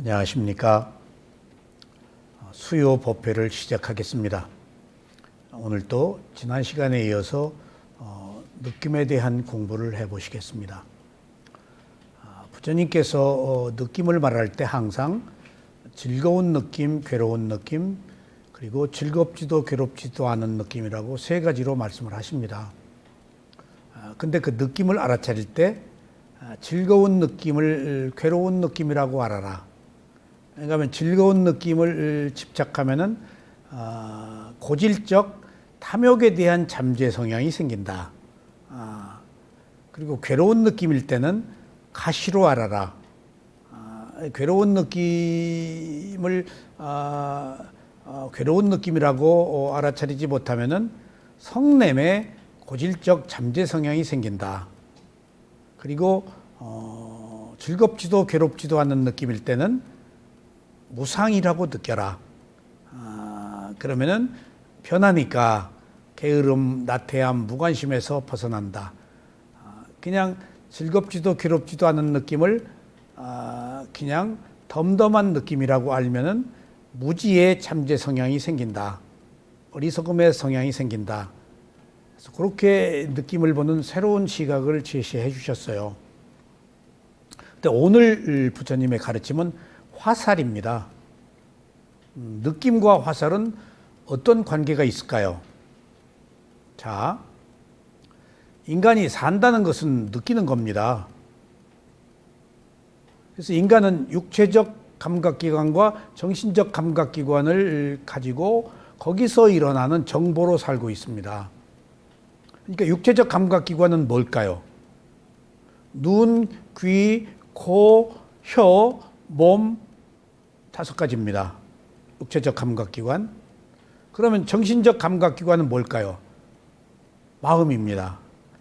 안녕하십니까. 수요 법회를 시작하겠습니다. 오늘도 지난 시간에 이어서 느낌에 대한 공부를 해보시겠습니다. 부처님께서 느낌을 말할 때 항상 즐거운 느낌, 괴로운 느낌, 그리고 즐겁지도 괴롭지도 않은 느낌이라고 세 가지로 말씀을 하십니다. 근데 그 느낌을 알아차릴 때 즐거운 느낌을 괴로운 느낌이라고 알아라. 그러니까 즐거운 느낌을 집착하면은 고질적 탐욕에 대한 잠재 성향이 생긴다. 그리고 괴로운 느낌일 때는 가시로 알아라. 괴로운 느낌을 괴로운 느낌이라고 알아차리지 못하면은 성냄에 고질적 잠재 성향이 생긴다. 그리고 즐겁지도 괴롭지도 않은 느낌일 때는 무상이라고 느껴라. 그러면은 편하니까 게으름, 나태함, 무관심에서 벗어난다. 그냥 즐겁지도 괴롭지도 않은 느낌을 그냥 덤덤한 느낌이라고 알면은 무지의 잠재 성향이 생긴다. 어리석음의 성향이 생긴다. 그래서 그렇게 느낌을 보는 새로운 시각을 제시해 주셨어요. 근데 오늘 부처님의 가르침은 화살입니다. 느낌과 화살은 어떤 관계가 있을까요? 자, 인간이 산다는 것은 느끼는 겁니다. 그래서 인간은 육체적 감각기관과 정신적 감각기관을 가지고 거기서 일어나는 정보로 살고 있습니다. 그러니까 육체적 감각기관은 뭘까요? 눈, 귀, 코, 혀, 몸, 5가지입니다. 육체적 감각기관. 그러면 정신적 감각기관은 뭘까요? 마음입니다.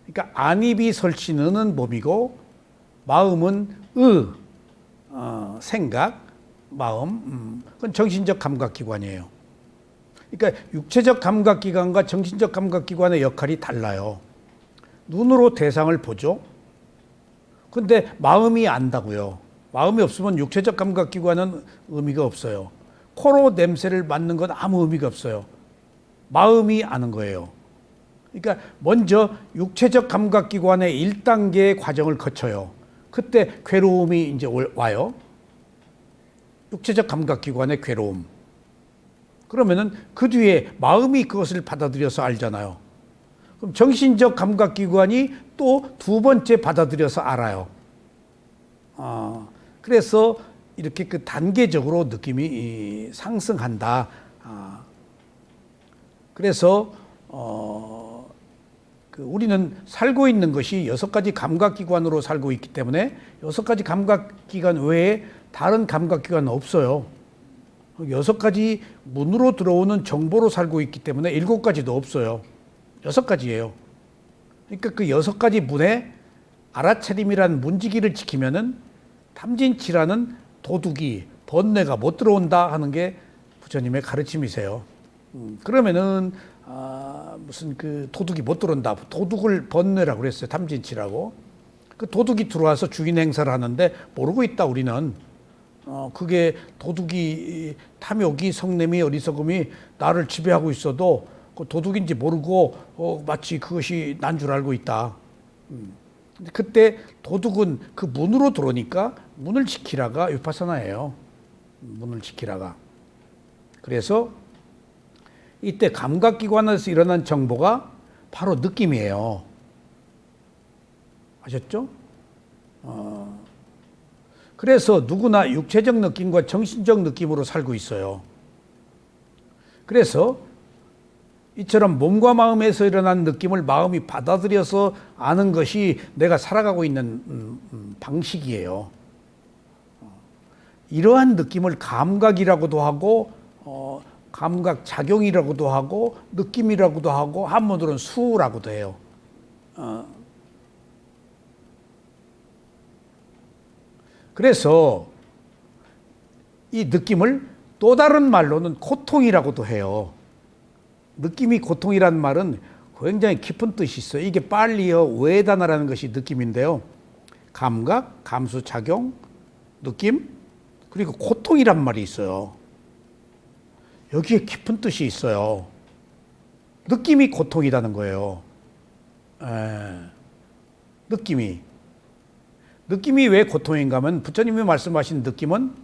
그러니까 안입이 설치는 몸이고 마음은 생각, 마음, 그건 정신적 감각기관이에요. 그러니까 육체적 감각기관과 정신적 감각기관의 역할이 달라요. 눈으로 대상을 보죠. 근데 마음이 안다고요. 마음이 없으면 육체적 감각기관은 의미가 없어요. 코로 냄새를 맡는 건 아무 의미가 없어요. 마음이 아는 거예요. 그러니까 먼저 육체적 감각기관의 1단계의 과정을 거쳐요. 그때 괴로움이 이제 와요. 육체적 감각기관의 괴로움. 그러면은 그 뒤에 마음이 그것을 받아들여서 알잖아요. 그럼 정신적 감각기관이 또 2번째 받아들여서 알아요. 그래서 이렇게 그 단계적으로 느낌이 상승한다. 그래서 우리는 살고 있는 것이 6가지 감각기관으로 살고 있기 때문에 6가지 감각기관 외에 다른 감각기관은 없어요. 6가지 문으로 들어오는 정보로 살고 있기 때문에 7가지도 없어요. 6가지예요. 그러니까 그 6가지 문에 알아차림이라는 문지기를 지키면은 탐진치라는 도둑이, 번뇌가 못 들어온다 하는 게 부처님의 가르침이세요. 그러면은 무슨 그 도둑이 못 들어온다. 도둑을 번뇌라고 그랬어요. 탐진치라고. 그 도둑이 들어와서 주인 행사를 하는데 모르고 있다 우리는. 그게 도둑이, 탐욕이, 성냄이, 어리석음이 나를 지배하고 있어도 그 도둑인지 모르고 마치 그것이 난 줄 알고 있다. 그때 도둑은 그 문으로 들어오니까 문을 지키라가 위파사나예요. 문을 지키라가. 그래서 이때 감각기관에서 일어난 정보가 바로 느낌이에요. 아셨죠? 그래서 누구나 육체적 느낌과 정신적 느낌으로 살고 있어요. 그래서 이처럼 몸과 마음에서 일어난 느낌을 마음이 받아들여서 아는 것이 내가 살아가고 있는 방식이에요. 이러한 느낌을 감각이라고도 하고 감각 작용이라고도 하고 느낌이라고도 하고 한문으로는 수라고도 해요. 그래서 이 느낌을 또 다른 말로는 고통이라고도 해요. 느낌이 고통이라는 말은 굉장히 깊은 뜻이 있어요. 이게 빨리어 웨다나라는 것이 느낌인데요. 감각, 감수작용, 느낌, 그리고 고통이란 말이 있어요. 여기에 깊은 뜻이 있어요. 느낌이 고통이라는 거예요. 느낌이 왜 고통인가 하면 부처님이 말씀하신 느낌은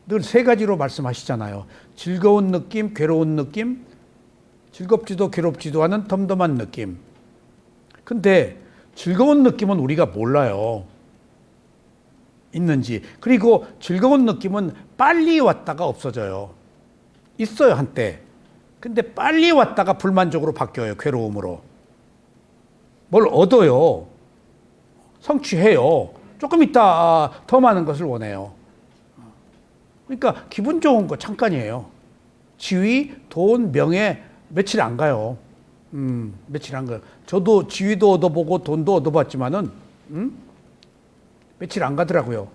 늘 세 가지로 말씀하시잖아요. 즐거운 느낌, 괴로운 느낌, 즐겁지도 괴롭지도 않은 덤덤한 느낌. 근데 즐거운 느낌은 우리가 몰라요. 있는지. 그리고 즐거운 느낌은 빨리 왔다가 없어져요. 있어요, 한때. 근데 빨리 왔다가 불만족으로 바뀌어요, 괴로움으로. 뭘 얻어요. 성취해요. 조금 있다 더 많은 것을 원해요. 그러니까 기분 좋은 거 잠깐이에요. 지위, 돈, 명예 며칠 안 가요. 며칠 안 가요. 저도 지위도 얻어보고 돈도 얻어봤지만은 며칠 안 가더라고요.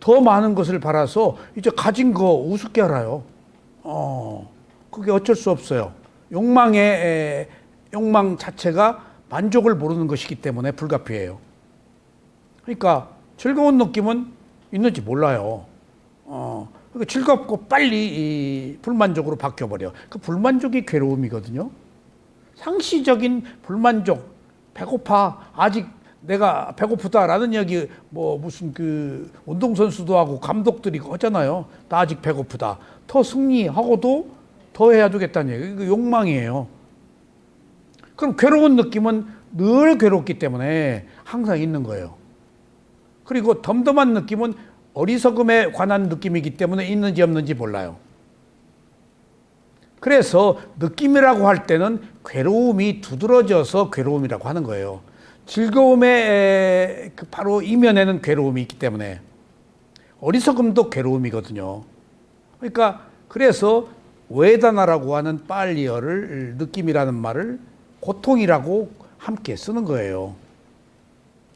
더 많은 것을 바라서 이제 가진 거 우습게 알아요. 그게 어쩔 수 없어요. 욕망 자체가 만족을 모르는 것이기 때문에 불가피해요. 그러니까 즐거운 느낌은 있는지 몰라요. 그러니까 즐겁고 빨리 불만족으로 바뀌어버려. 그 불만족이 괴로움이거든요. 상시적인 불만족, 배고파, 아직 내가 배고프다라는 이야기, 무슨 운동선수도 하고 감독들이 하잖아요. 나 아직 배고프다. 더 승리하고도 더 해야 되겠다는 얘기. 이거 욕망이에요. 그럼 괴로운 느낌은 늘 괴롭기 때문에 항상 있는 거예요. 그리고 덤덤한 느낌은 어리석음에 관한 느낌이기 때문에 있는지 없는지 몰라요. 그래서 느낌이라고 할 때는 괴로움이 두드러져서 괴로움이라고 하는 거예요. 즐거움의 바로 이면에는 괴로움이 있기 때문에 어리석음도 괴로움이거든요. 그러니까 그래서 웨다나라고 하는 빨리어를 느낌이라는 말을 고통이라고 함께 쓰는 거예요.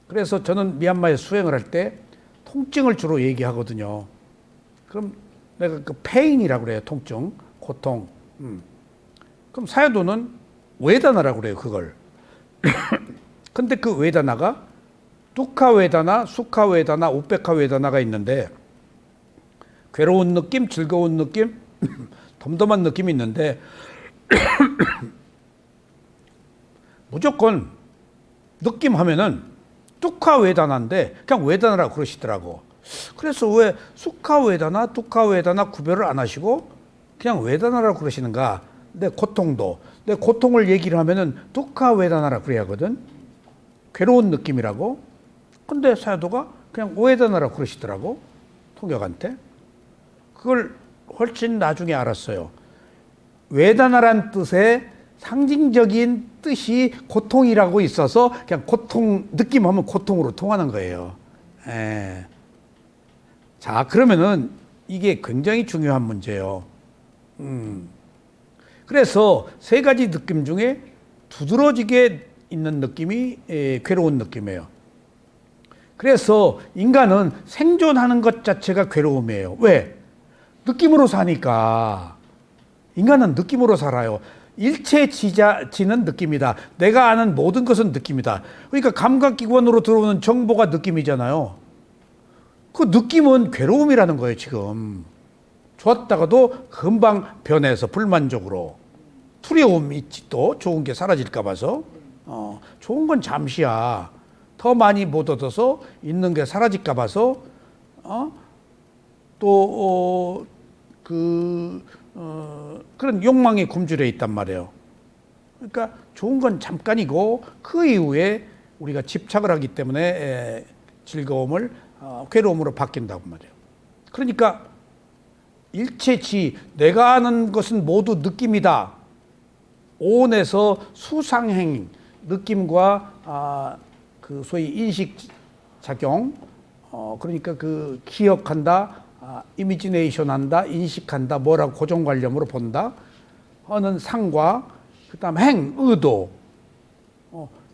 그래서 저는 미얀마에 수행을 할 때 통증을 주로 얘기하거든요. 그럼 내가 그 페인이라고 그래요. 통증, 고통. 그럼 사야도는 웨다나라고 그래요. 그걸. 근데 그 웨다나가 두카 웨다나, 수카 웨다나, 우페카 웨다나가 있는데 괴로운 느낌, 즐거운 느낌, 덤덤한 느낌이 있는데 무조건 느낌 하면은 두카 웨다나인데 그냥 웨다나라고 그러시더라고. 그래서 왜 수카 웨다나, 두카 웨다나 구별을 안 하시고 그냥 웨다나라고 그러시는가? 내 고통을 얘기를 하면은 두카 웨다나라고 그래야 하거든. 괴로운 느낌이라고. 근데 사야도가 그냥 웨다나라고 그러시더라고. 통역한테. 그걸 훨씬 나중에 알았어요. 웨다나란 뜻의 상징적인 뜻이 고통이라고 있어서 그냥 고통, 느낌하면 고통으로 통하는 거예요. 자, 그러면은 이게 굉장히 중요한 문제예요. 그래서 세 가지 느낌 중에 두드러지게 있는 느낌이 괴로운 느낌이에요. 그래서 인간은 생존하는 것 자체가 괴로움이에요. 왜? 느낌으로 사니까. 인간은 느낌으로 살아요. 일체지는 느낌이다. 내가 아는 모든 것은 느낌이다. 그러니까 감각기관으로 들어오는 정보가 느낌이잖아요. 그 느낌은 괴로움이라는 거예요, 지금. 좋았다가도 금방 변해서 불만족으로. 두려움이 있지 또 좋은 게 사라질까 봐서. 좋은 건 잠시야. 더 많이 못 얻어서 있는 게 사라질까 봐서 그런 욕망에 굶주려 있단 말이에요. 그러니까 좋은 건 잠깐이고 그 이후에 우리가 집착을 하기 때문에 즐거움을 괴로움으로 바뀐다고 말이에요. 그러니까 일체치, 내가 아는 것은 모두 느낌이다. 오온에서 수상행, 느낌과 그 소위 인식작용, 그러니까 그 기억한다, 이미지네이션 한다, 인식한다, 뭐라고 고정관념으로 본다 하는 상과 그 다음 행, 의도,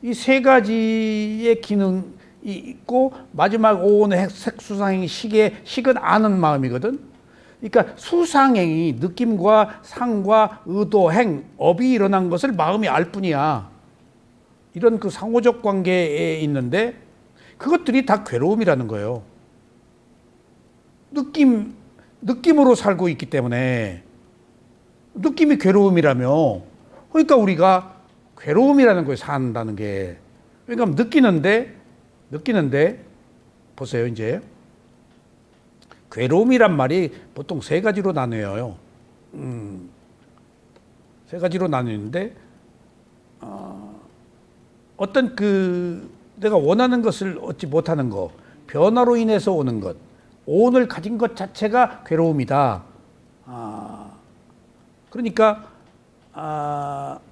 이 세 가지의 기능이 있고 마지막 오온의 색수상행이 식은 아는 마음이거든. 그러니까 수상행이 느낌과 상과 의도, 행, 업이 일어난 것을 마음이 알 뿐이야. 이런 그 상호적 관계에 있는데 그것들이 다 괴로움이라는 거예요. 느낌으로 살고 있기 때문에 느낌이 괴로움이라며 그러니까 우리가 괴로움이라는 걸 산다는 게 그러니까 느끼는데 보세요 이제 괴로움이란 말이 보통 세 가지로 나뉘어요. 세 가지로 나뉘는데 어떤 내가 원하는 것을 얻지 못하는 것, 변화로 인해서 오는 것, 오늘 가진 것 자체가 괴로움이다. 그러니까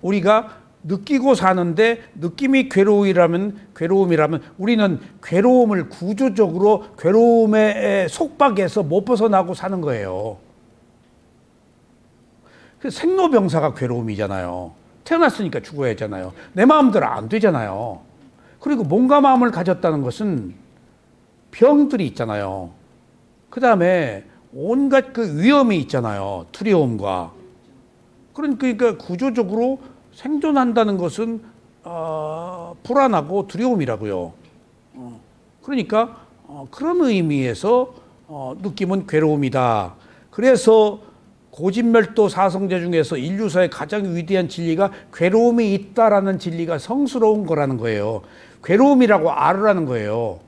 우리가 느끼고 사는데 느낌이 괴로움이라면 우리는 괴로움을 구조적으로 괴로움의 속박에서 못 벗어나고 사는 거예요. 생로병사가 괴로움이잖아요. 태어났으니까 죽어야 하잖아요. 내 마음대로 안 되잖아요. 그리고 몸과 마음을 가졌다는 것은 병들이 있잖아요. 그 다음에 온갖 그 위험이 있잖아요. 두려움과. 그러니까 구조적으로 생존한다는 것은 불안하고 두려움이라고요. 그러니까 그런 의미에서 느낌은 괴로움이다. 그래서 고진멸도 사성제 중에서 인류사의 가장 위대한 진리가 괴로움이 있다라는 진리가 성스러운 거라는 거예요. 괴로움이라고 알으라는 거예요.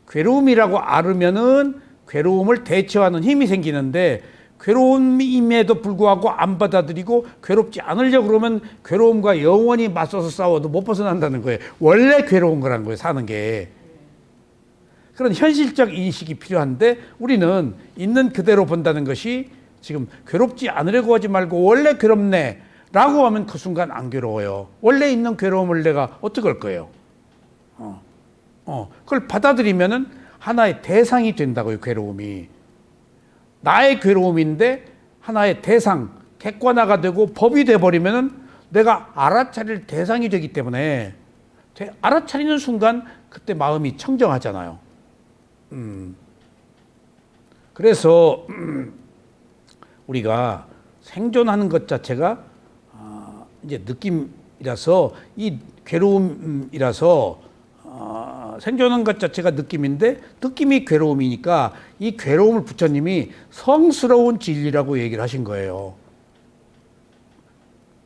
괴로움이라고 알으면은 괴로움을 대처하는 힘이 생기는데 괴로움임에도 불구하고 안 받아들이고 괴롭지 않으려고 그러면 괴로움과 영원히 맞서서 싸워도 못 벗어난다는 거예요. 원래 괴로운 거라는 거예요, 사는 게. 그런 현실적 인식이 필요한데 우리는 있는 그대로 본다는 것이 지금 괴롭지 않으려고 하지 말고 원래 괴롭네 라고 하면 그 순간 안 괴로워요. 원래 있는 괴로움을 내가 어떻게 할 거예요? 그걸 받아들이면은 하나의 대상이 된다고요, 괴로움이. 나의 괴로움인데 하나의 대상, 객관화가 되고 법이 돼버리면은 내가 알아차릴 대상이 되기 때문에 알아차리는 순간 그때 마음이 청정하잖아요. 그래서 우리가 생존하는 것 자체가 이제 느낌이라서 이 괴로움이라서 생존하는 것 자체가 느낌인데 느낌이 괴로움이니까 이 괴로움을 부처님이 성스러운 진리라고 얘기를 하신 거예요.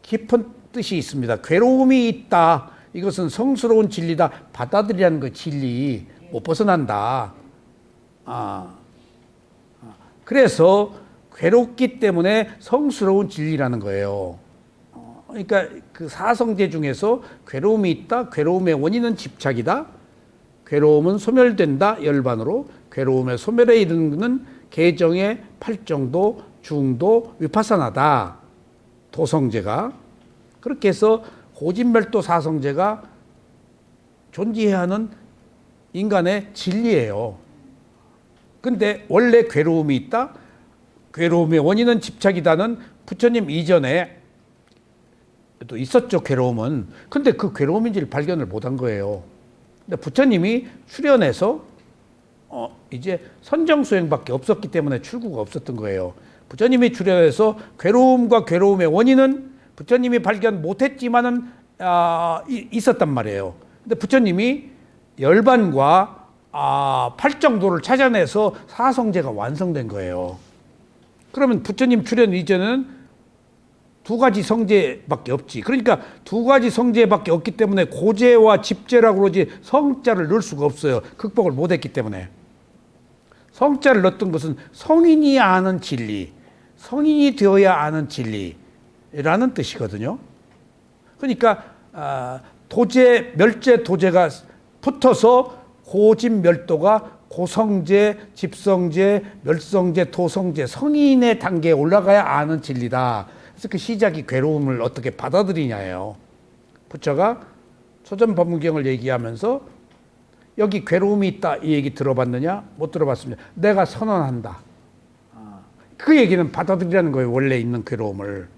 깊은 뜻이 있습니다. 괴로움이 있다. 이것은 성스러운 진리다. 받아들이라는 거 진리. 못 벗어난다. 그래서 괴롭기 때문에 성스러운 진리라는 거예요. 그러니까 그 사성제 중에서 괴로움이 있다. 괴로움의 원인은 집착이다. 괴로움은 소멸된다. 열반으로. 괴로움의 소멸에 이르는 개정의 팔정도, 중도, 위파사나다. 도성제가. 그렇게 해서 고진멸도 사성제가 존재해야 하는 인간의 진리예요. 근데 원래 괴로움이 있다. 괴로움의 원인은 집착이다는 부처님 이전에 또 있었죠, 괴로움은. 근데 그 괴로움인지를 발견을 못한 거예요. 근데 부처님이 출현해서 이제 선정수행밖에 없었기 때문에 출구가 없었던 거예요. 부처님이 출현해서 괴로움과 괴로움의 원인은 부처님이 발견 못했지만은 있었단 말이에요. 근데 부처님이 열반과 팔정도를 찾아내서 사성제가 완성된 거예요. 그러면 부처님 출현 이전에는 두 가지 성제밖에 없지. 그러니까 두 가지 성제밖에 없기 때문에 고제와 집제라고 그러지 성자를 넣을 수가 없어요. 극복을 못했기 때문에. 성자를 넣었던 것은 성인이 아는 진리, 성인이 되어야 아는 진리라는 뜻이거든요. 그러니까 도제, 멸제, 도제가 붙어서 고집멸도가 고성제, 집성제, 멸성제, 도성제, 성인의 단계에 올라가야 아는 진리다. 그래서 그 시작이 괴로움을 어떻게 받아들이냐예요. 부처가 소전법문경을 얘기하면서 여기 괴로움이 있다 이 얘기 들어봤느냐? 못 들어봤습니다. 내가 선언한다. 그 얘기는 받아들이라는 거예요. 원래 있는 괴로움을.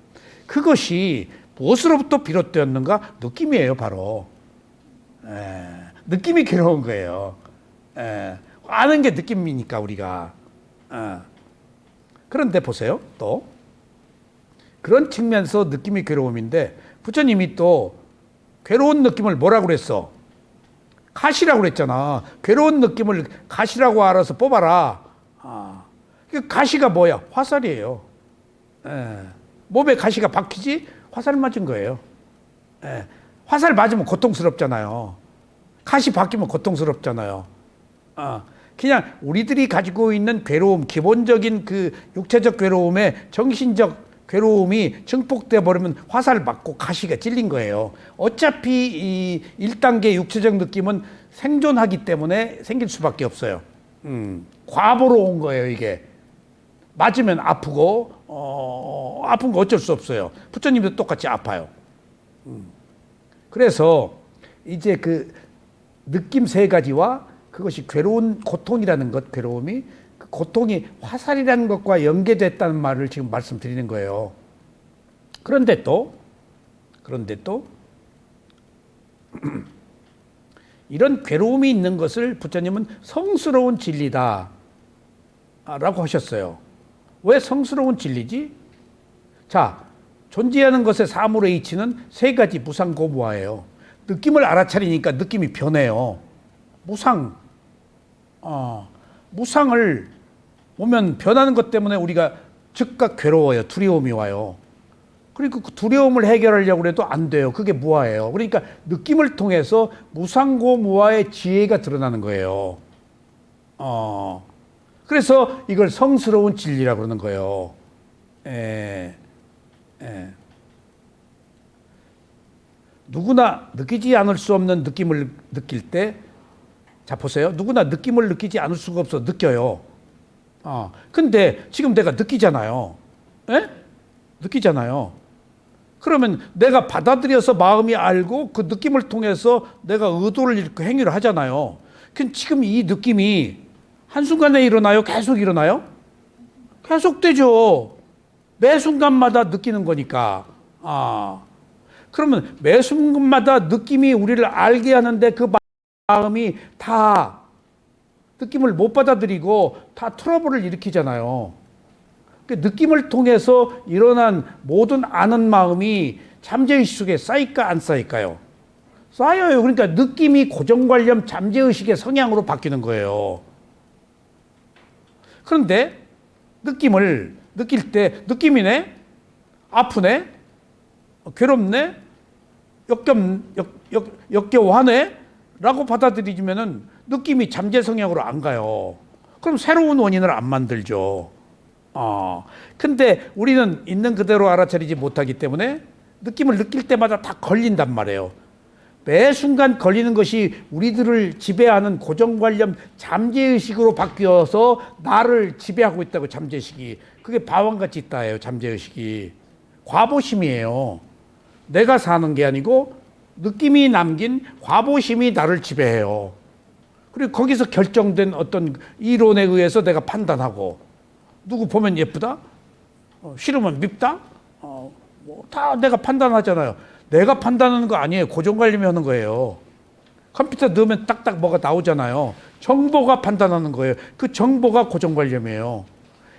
그것이 무엇으로부터 비롯되었는가? 느낌이에요, 바로. 느낌이 괴로운 거예요. 아는 게 느낌이니까 우리가. 그런데 보세요. 또 그런 측면에서 느낌이 괴로움인데 부처님이 또 괴로운 느낌을 뭐라고 그랬어? 가시라고 그랬잖아. 괴로운 느낌을 가시라고 알아서 뽑아라. 그 가시가 뭐야? 화살이에요. 예. 몸에 가시가 박히지 화살 맞은 거예요. 예. 화살 맞으면 고통스럽잖아요. 가시 박히면 고통스럽잖아요. 그냥 우리들이 가지고 있는 괴로움, 기본적인 그 육체적 괴로움에 정신적 괴로움이 증폭돼 버리면 화살 맞고 가시가 찔린 거예요. 어차피 이 1단계 육체적 느낌은 생존하기 때문에 생길 수밖에 없어요. 과보로 온 거예요, 이게. 맞으면 아프고, 아픈 거 어쩔 수 없어요. 부처님도 똑같이 아파요. 그래서 이제 그 느낌 세 가지와 그것이 괴로운 고통이라는 것, 괴로움이 그 고통이 화살이라는 것과 연계됐다는 말을 지금 말씀드리는 거예요. 그런데 또 이런 괴로움이 있는 것을 부처님은 성스러운 진리다 라고 하셨어요. 왜 성스러운 진리지? 자, 존재하는 것의 사물의 이치는 세 가지 무상고무화예요. 느낌을 알아차리니까 느낌이 변해요. 무상을 보면 변하는 것 때문에 우리가 즉각 괴로워요. 두려움이 와요. 그리고 그 두려움을 해결하려고 해도 안 돼요. 그게 무아예요. 그러니까 느낌을 통해서 무상고무아의 지혜가 드러나는 거예요. 그래서 이걸 성스러운 진리라고 그러는 거예요. 누구나 느끼지 않을 수 없는 느낌을 느낄 때, 자 보세요. 누구나 느낌을 느끼지 않을 수가 없어. 느껴요. 근데 지금 내가 느끼잖아요. 느끼잖아요. 그러면 내가 받아들여서 마음이 알고 그 느낌을 통해서 내가 의도를 이렇게 행위를 하잖아요. 근데 지금 이 느낌이 한순간에 일어나요? 계속 일어나요? 계속 되죠. 매 순간마다 느끼는 거니까. 그러면 매 순간마다 느낌이 우리를 알게 하는데 그 마음이 다 느낌을 못 받아들이고 다 트러블을 일으키잖아요. 그 느낌을 통해서 일어난 모든 아는 마음이 잠재의식 속에 쌓일까 안 쌓일까요? 쌓여요. 그러니까 느낌이 고정관념 잠재의식의 성향으로 바뀌는 거예요. 그런데 느낌을 느낄 때 느낌이네, 아프네, 괴롭네, 역겨워하네 라고 받아들이면은 느낌이 잠재 성향으로 안 가요. 그럼 새로운 원인을 안 만들죠. 근데 우리는 있는 그대로 알아차리지 못하기 때문에 느낌을 느낄 때마다 다 걸린단 말이에요. 매 순간 걸리는 것이 우리들을 지배하는 고정관념 잠재의식으로 바뀌어서 나를 지배하고 있다고. 잠재의식이 그게 바왕같이 있다예요. 잠재의식이 과보심이에요. 내가 사는 게 아니고 느낌이 남긴 과보심이 나를 지배해요. 그리고 거기서 결정된 어떤 이론에 의해서 내가 판단하고, 누구 보면 예쁘다? 싫으면 밉다? 다 내가 판단하잖아요. 내가 판단하는 거 아니에요. 고정관념이 하는 거예요. 컴퓨터 넣으면 딱딱 뭐가 나오잖아요. 정보가 판단하는 거예요. 그 정보가 고정관념이에요.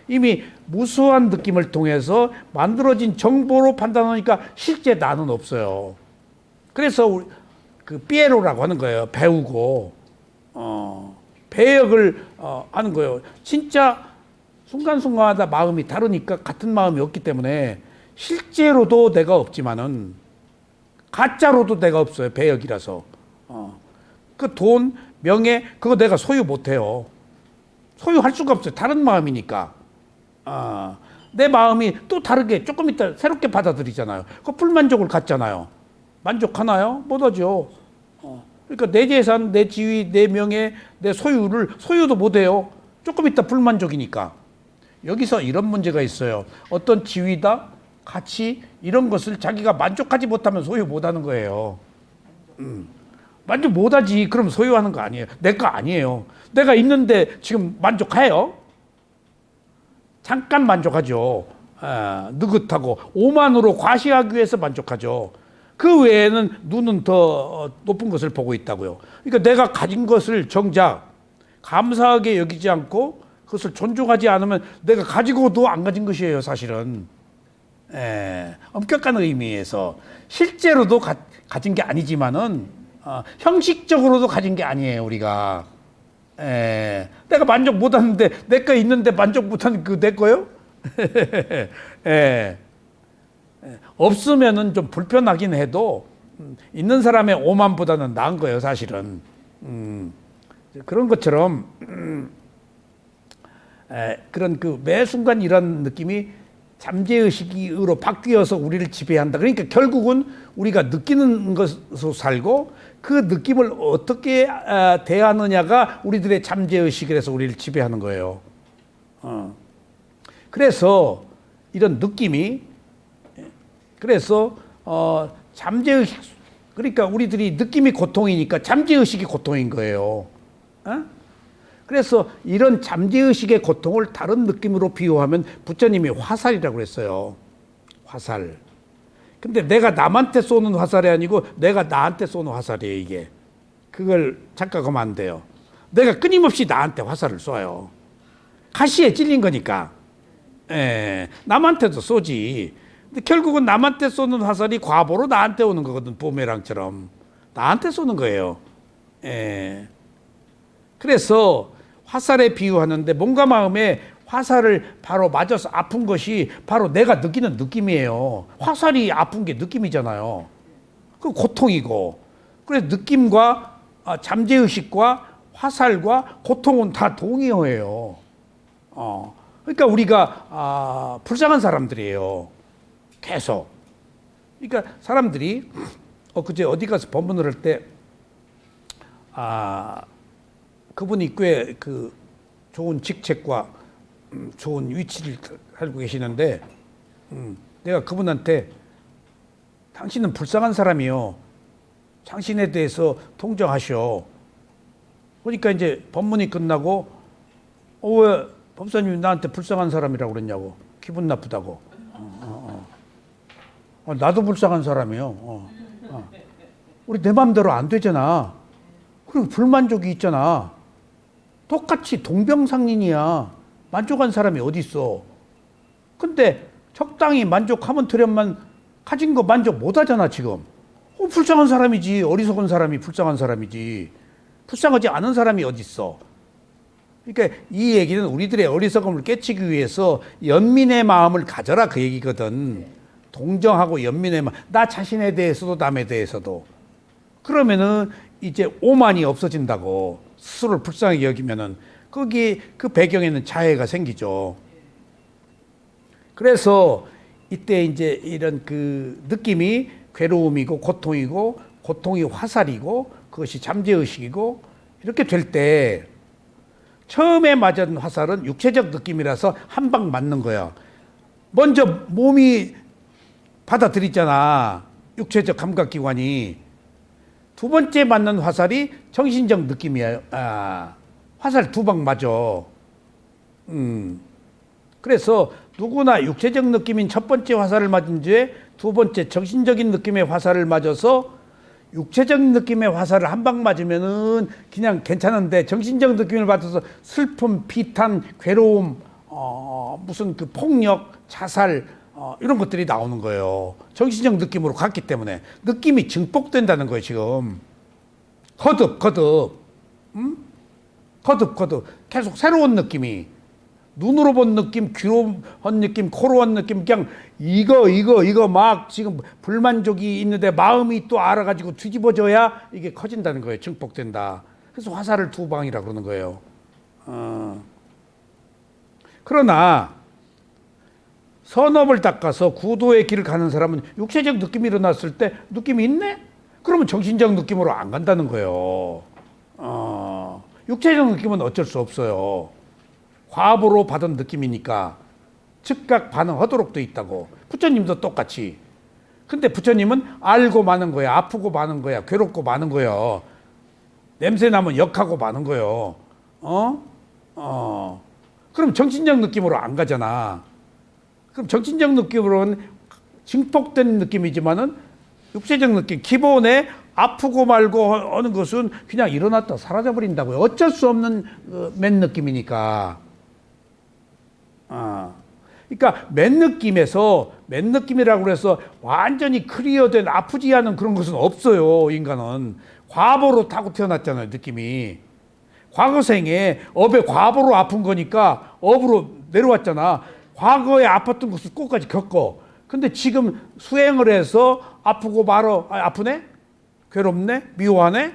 이미 무수한 느낌을 통해서 만들어진 정보로 판단하니까 실제 나는 없어요. 그래서 그 피에로라고 하는 거예요. 배우고 배역을 하는 거예요. 진짜 순간순간마다 마음이 다르니까 같은 마음이 없기 때문에 실제로도 내가 없지만은 가짜로도 내가 없어요. 배역이라서. 그 돈, 명예 그거 내가 소유 못해요. 소유할 수가 없어요. 다른 마음이니까. 내 마음이 또 다르게 조금 있다 새롭게 받아들이잖아요. 그 불만족을 갖잖아요. 만족하나요? 못하죠. 그러니까 내 재산, 내 지위, 내 명예, 내 소유를 소유도 못해요. 조금 있다 불만족이니까. 여기서 이런 문제가 있어요. 어떤 지위다, 가치 이런 것을 자기가 만족하지 못하면 소유 못하는 거예요. 만족 못하지. 그럼 소유하는 거 아니에요. 내 거 아니에요. 내가 있는데 지금 만족해요? 잠깐 만족하죠. 느긋하고 오만으로 과시하기 위해서 만족하죠. 그 외에는 눈은 더 높은 것을 보고 있다고요. 그러니까 내가 가진 것을 정작 감사하게 여기지 않고 그것을 존중하지 않으면 내가 가지고도 안 가진 것이에요, 사실은. 엄격한 의미에서 실제로도 가진 게 아니지만은 형식적으로도 가진 게 아니에요, 우리가. 내가 만족 못하는데 내 거 있는데 만족 못하는 그 내 거요? 예. 없으면은 좀 불편하긴 해도 있는 사람의 오만보다는 나은 거예요, 사실은. 그런 것처럼 그런 그 매 순간 이런 느낌이 잠재의식으로 바뀌어서 우리를 지배한다. 그러니까 결국은 우리가 느끼는 것으로 살고 그 느낌을 어떻게 대하느냐가 우리들의 잠재의식에서 우리를 지배하는 거예요. 그래서 이런 느낌이 그래서 잠재의식 그러니까 우리들이 느낌이 고통이니까 잠재의식이 고통인 거예요. 그래서 이런 잠재의식의 고통을 다른 느낌으로 비유하면 부처님이 화살이라고 그랬어요. 화살. 근데 내가 남한테 쏘는 화살이 아니고 내가 나한테 쏘는 화살이에요, 이게. 그걸 착각하면 안 돼요. 내가 끊임없이 나한테 화살을 쏴요. 가시에 찔린 거니까. 남한테도 쏘지. 근데 결국은 남한테 쏘는 화살이 과보로 나한테 오는 거거든, 부메랑처럼. 나한테 쏘는 거예요. 그래서 화살에 비유하는데 몸과 마음에 화살을 바로 맞아서 아픈 것이 바로 내가 느끼는 느낌이에요. 화살이 아픈 게 느낌이잖아요. 그 고통이고. 그래서 느낌과 잠재의식과 화살과 고통은 다 동의어예요. 그러니까 우리가 불쌍한 사람들이에요. 계속. 그러니까 사람들이 그제 어디 가서 법문을 할 때 그분이 꽤 그 좋은 직책과 좋은 위치를 알고 계시는데 내가 그분한테 당신은 불쌍한 사람이요. 당신에 대해서 통정하셔. 그러니까 이제 법문이 끝나고 왜 법사님이 나한테 불쌍한 사람이라고 그랬냐고. 기분 나쁘다고. 나도 불쌍한 사람이요. 우리 내 마음대로 안 되잖아. 그리고 불만족이 있잖아. 똑같이 동병상련이야. 만족한 사람이 어디 있어? 근데 적당히 만족하면 되련만 가진 거 만족 못 하잖아, 지금. 불쌍한 사람이지. 어리석은 사람이 불쌍한 사람이지. 불쌍하지 않은 사람이 어디 있어? 그러니까 이 얘기는 우리들의 어리석음을 깨치기 위해서 연민의 마음을 가져라 그 얘기거든. 동정하고 연민의 마음. 나 자신에 대해서도 남에 대해서도. 그러면은 이제 오만이 없어진다고. 스스로를 불쌍하게 여기면은 거기 그 배경에는 자애가 생기죠. 그래서 이때 이제 이런 그 느낌이 괴로움이고 고통이고 고통이 화살이고 그것이 잠재의식이고 이렇게 될 때 처음에 맞은 화살은 육체적 느낌이라서 한 방 맞는 거야. 먼저 몸이 받아들이잖아. 육체적 감각기관이. 두 번째 맞는 화살이 정신적 느낌이에요. 화살 두 방 맞아. 그래서 누구나 육체적 느낌인 첫 번째 화살을 맞은 뒤에 두 번째 정신적인 느낌의 화살을 맞아서 육체적 느낌의 화살을 한 방 맞으면은 그냥 괜찮은데 정신적 느낌을 받아서 슬픔, 비탄, 괴로움, 무슨 그 폭력, 자살, 이런 것들이 나오는 거예요. 정신적 느낌으로 갔기 때문에. 느낌이 증폭된다는 거예요, 지금. 거듭. 거듭. 계속 새로운 느낌이. 눈으로 본 느낌, 귀로 본 느낌, 코로 본 느낌, 그냥 이거 막 지금 불만족이 있는데 마음이 또 알아가지고 뒤집어져야 이게 커진다는 거예요. 증폭된다. 그래서 화살을 두 방이라 그러는 거예요. 그러나 선업을 닦아서 구도의 길을 가는 사람은 육체적 느낌이 일어났을 때 느낌이 있네? 그러면 정신적 느낌으로 안 간다는 거예요. 육체적 느낌은 어쩔 수 없어요. 과보로 받은 느낌이니까 즉각 반응하도록 돼 있다고. 부처님도 똑같이. 근데 부처님은 알고 마는 거야. 아프고 마는 거야. 괴롭고 마는 거야. 냄새 나면 역하고 마는 거예요. 그럼 정신적 느낌으로 안 가잖아. 그럼 정신적 느낌으로는 증폭된 느낌이지만은 육체적 느낌, 기본에 아프고 말고 하는 것은 그냥 일어났다 사라져 버린다고요. 어쩔 수 없는 맨 느낌이니까. 그러니까 맨 느낌이라고 해서 완전히 클리어된 아프지 않은 그런 것은 없어요. 인간은 과보로 타고 태어났잖아요. 느낌이 과거생에 업의 과보로 아픈 거니까 업으로 내려왔잖아. 과거에 아팠던 것을 끝까지 겪어. 근데 지금 수행을 해서 아프고 말어. 아프네? 괴롭네? 미워하네?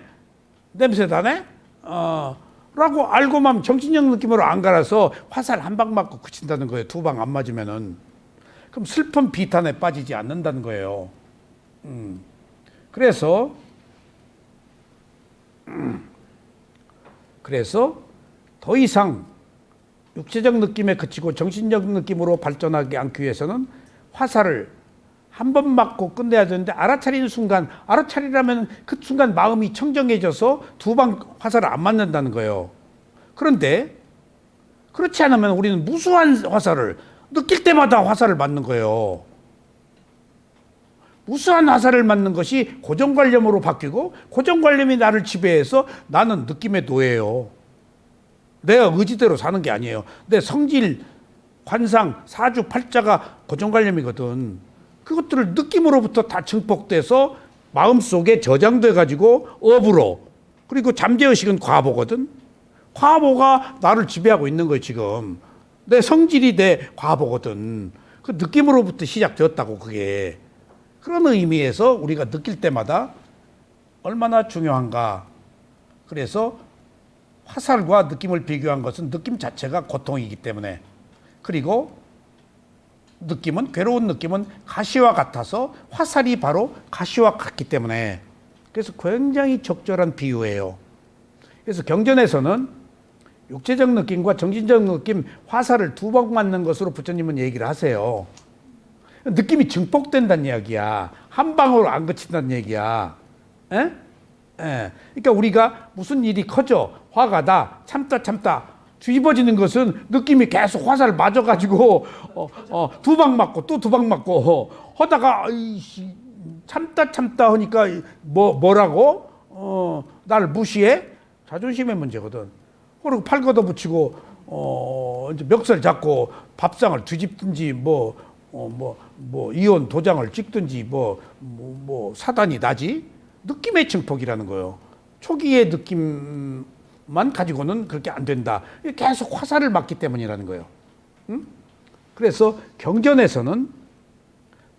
냄새나네? 라고 알고만 정신적 느낌으로 안 갈아서 화살 한 방 맞고 그친다는 거예요. 두 방 안 맞으면은. 그럼 슬픈 비탄에 빠지지 않는다는 거예요. 그래서 더 이상 육체적 느낌에 그치고 정신적 느낌으로 발전하지 않기 위해서는 화살을 한 번 맞고 끝내야 되는데 알아차리는 순간, 알아차리라면 그 순간 마음이 청정해져서 두 방 화살을 안 맞는다는 거예요. 그런데 그렇지 않으면 우리는 무수한 화살을 느낄 때마다 화살을 맞는 거예요. 무수한 화살을 맞는 것이 고정관념으로 바뀌고 고정관념이 나를 지배해서 나는 느낌의 노예예요. 내가 의지대로 사는 게 아니에요. 내 성질, 관상, 사주, 팔자가 고정관념이거든. 그것들을 느낌으로부터 다 증폭돼서 마음속에 저장돼 가지고 업으로, 그리고 잠재의식은 과보거든. 과보가 나를 지배하고 있는 거예요. 지금 내 성질이 내 과보거든. 그 느낌으로부터 시작되었다고. 그게 그런 의미에서 우리가 느낄 때마다 얼마나 중요한가. 그래서 화살과 느낌을 비교한 것은 느낌 자체가 고통이기 때문에, 그리고 느낌은, 괴로운 느낌은 가시와 같아서 화살이 바로 가시와 같기 때문에, 그래서 굉장히 적절한 비유예요. 그래서 경전에서는 육체적 느낌과 정신적 느낌, 화살을 두 방 맞는 것으로 부처님은 얘기를 하세요. 느낌이 증폭된다는 이야기야. 한 방으로 안 그친다는 얘기야. 에? 예. 그러니까 우리가 무슨 일이 커져, 화가 나, 참다 뒤집어지는 것은 느낌이 계속 화살 맞아가지고 두 방 맞고 또 두 방 맞고 하다가 참다 하니까 뭐라고 나를 무시해? 자존심의 문제거든. 그리고 팔 걷어붙이고 이제 멱살 잡고 밥상을 뒤집든지 이혼 도장을 찍든지 사단이 나지. 느낌의 증폭이라는 거예요. 초기의 느낌만 가지고는 그렇게 안 된다. 계속 화살을 맞기 때문이라는 거예요. 응? 그래서 경전에서는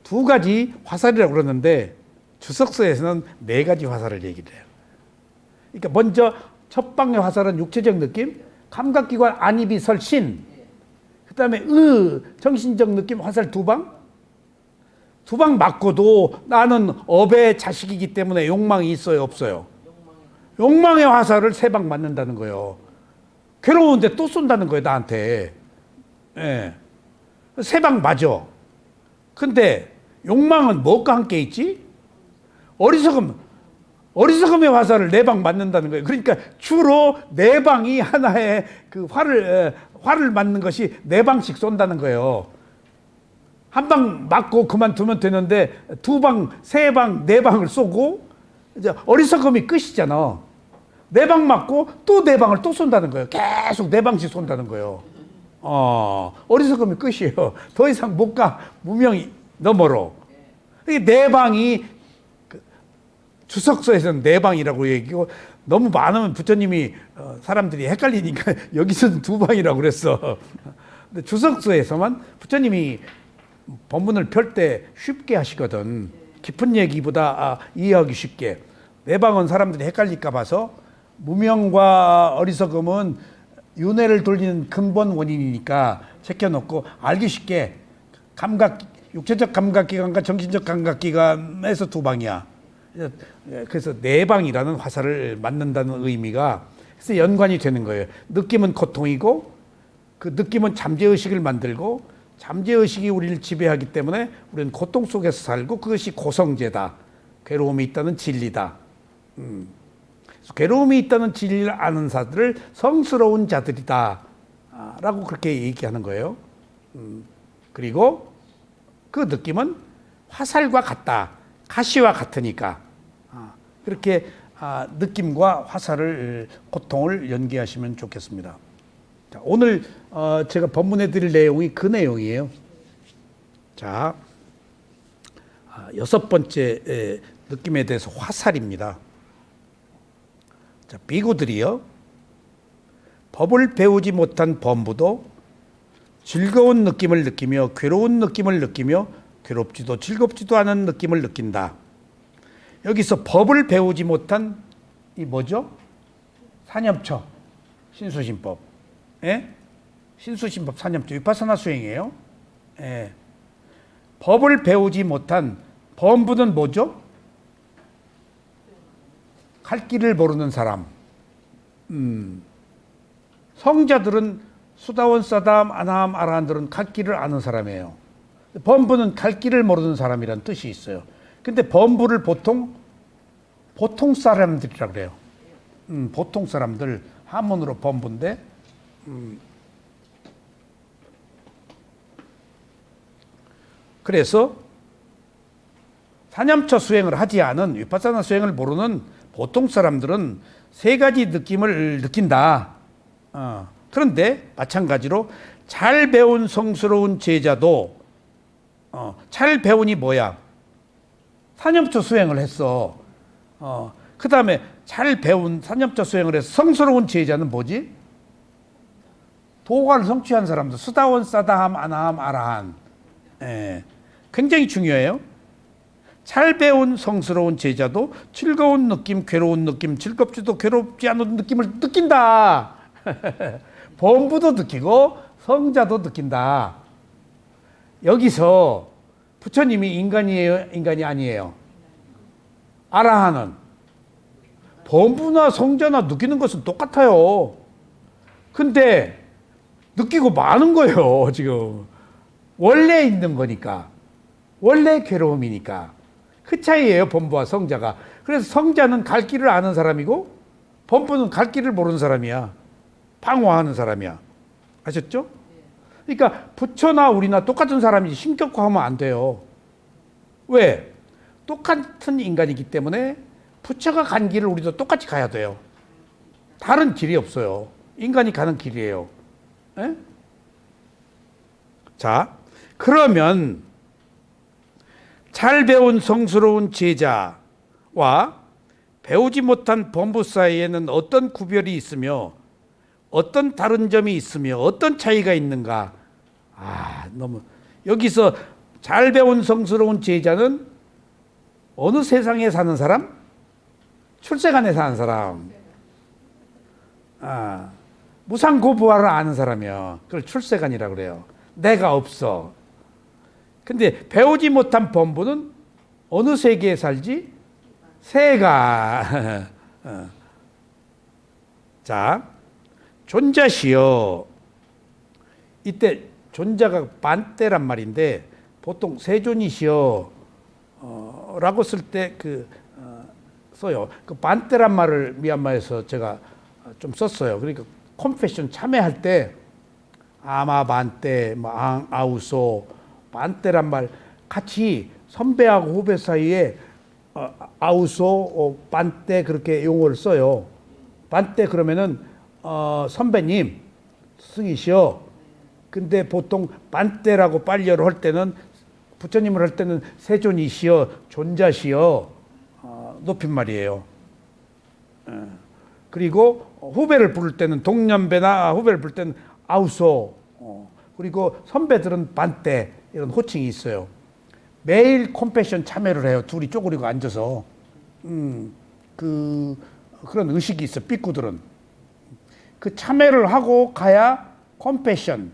두 가지 화살이라고 그러는데 주석서에서는 네 가지 화살을 얘기를 해요. 그러니까 먼저 첫 방의 화살은 육체적 느낌, 감각기관 안입이 설신, 그 다음에 정신적 느낌 화살 두 방, 두 방 맞고도 나는 업의 자식이기 때문에 욕망이 있어요, 없어요? 욕망의 화살을 세 방 맞는다는 거예요. 괴로운데 또 쏜다는 거예요, 나한테. 예. 세 방 맞아. 근데 욕망은 뭐가 함께 있지? 어리석음의 화살을 네 방 맞는다는 거예요. 그러니까 주로 네 방이 하나의 그 활을 맞는 것이 네 방씩 쏜다는 거예요. 한 방 맞고 그만두면 되는데 두 방, 세 방, 네 방을 쏘고 이제 어리석음이 끝이잖아. 네 방 맞고 또 네 방을 또 쏜다는 거예요. 계속 네 방씩 쏜다는 거예요. 어리석음이 끝이에요. 더 이상 못 가. 무명이 너머로. 네 방이 주석서에서는 네 방이라고 얘기하고, 너무 많으면 부처님이 사람들이 헷갈리니까 여기서는 두 방이라고 그랬어. 근데 주석서에서만 부처님이 법문을 펼 때 쉽게 하시거든. 깊은 얘기보다 이해하기 쉽게. 네 방은 사람들이 헷갈릴까 봐서 무명과 어리석음은 윤회를 돌리는 근본 원인이니까 제껴놓고 알기 쉽게 육체적 감각기관과 정신적 감각기관에서 두 방이야. 그래서 네 방이라는 화살을 맞는다는 의미가 그래서 연관이 되는 거예요. 느낌은 고통이고 그 느낌은 잠재의식을 만들고 잠재의식이 우리를 지배하기 때문에 우리는 고통 속에서 살고 그것이 고성제다. 괴로움이 있다는 진리다. 괴로움이 있다는 진리를 아는 자들을 성스러운 자들이다. 라고 그렇게 얘기하는 거예요. 그리고 그 느낌은 화살과 같다. 가시와 같으니까. 그렇게 느낌과 화살을, 고통을 연계하시면 좋겠습니다. 자, 오늘 제가 법문해 드릴 내용이 그 내용이에요. 자, 여섯 번째 느낌에 대해서 화살입니다. 자, 비구들이요. 법을 배우지 못한 범부도 즐거운 느낌을 느끼며 괴로운 느낌을 느끼며 괴롭지도 즐겁지도 않은 느낌을 느낀다. 여기서 법을 배우지 못한 이 뭐죠? 사념처, 신수신법. 예? 신수신법 사념처, 위파사나 수행이에요. 예. 법을 배우지 못한 범부는 뭐죠? 갈 길을 모르는 사람. 성자들은 수다원, 사다함, 아나함, 아라한들은 갈 길을 아는 사람이에요. 범부는 갈 길을 모르는 사람이라는 뜻이 있어요. 근데 범부를 보통 사람들이라고 그래요. 보통 사람들, 한문으로 범부인데, 그래서 사념처 수행을 하지 않은 위파사나 수행을 모르는 보통 사람들은 세 가지 느낌을 느낀다. 그런데 마찬가지로 잘 배운 성스러운 제자도 잘 배우니 뭐야? 사념처 수행을 했어. 그 다음에 잘 배운 사념처 수행을 해서 성스러운 제자는 뭐지? 도가를 성취한 사람들, 수다원, 사다함, 아나함, 아라한. 예, 굉장히 중요해요. 잘 배운 성스러운 제자도 즐거운 느낌, 괴로운 느낌, 즐겁지도 괴롭지 않은 느낌을 느낀다. 범부도 느끼고 성자도 느낀다. 여기서 부처님이 인간이에요? 인간이 아니에요? 아라한은 범부나 성자나 느끼는 것은 똑같아요. 근데 느끼고 마는 거예요, 지금. 원래 있는 거니까. 원래 괴로움이니까. 그 차이예요, 범부와 성자가. 그래서 성자는 갈 길을 아는 사람이고 범부는 갈 길을 모르는 사람이야. 방황하는 사람이야. 아셨죠? 그러니까 부처나 우리나 똑같은 사람이지 신격화하면 안 돼요. 왜? 똑같은 인간이기 때문에 부처가 간 길을 우리도 똑같이 가야 돼요. 다른 길이 없어요. 인간이 가는 길이에요. 에? 자, 그러면 잘 배운 성스러운 제자와 배우지 못한 범부 사이에는 어떤 구별이 있으며 어떤 다른 점이 있으며 어떤 차이가 있는가? 너무 여기서 잘 배운 성스러운 제자는 어느 세상에 사는 사람? 출세간에 사는 사람. 무상고부화를 아는 사람이요. 그걸 출세간이라고 그래요. 내가 없어. 근데 배우지 못한 범부는 어느 세계에 살지? 세가. 자, 존자시여. 이때 존자가 반대란 말인데 보통 세존이시여 라고 쓸 때 써요. 그 반대란 말을 미얀마에서 제가 좀 썼어요. 그러니까 컴패션 참회할 때 아마 반대, 아우소, 반대란 말 같이 선배하고 후배 사이에 아우소, 반대 그렇게 용어를 써요. 반대 그러면은 선배님, 스승이시여. 근데 보통 반대라고 빨려를 할 때는 부처님을 할 때는 세존이시여, 존자시여 높임말이에요. 그리고 후배를 부를 때는 동년배나 후배를 부를 때는 아우소. 그리고 선배들은 반대 이런 호칭이 있어요. 매일 컴패션 참여를 해요. 둘이 쪼그리고 앉아서. 그런 의식이 있어. 삐꾸들은. 그 참여를 하고 가야 컴패션,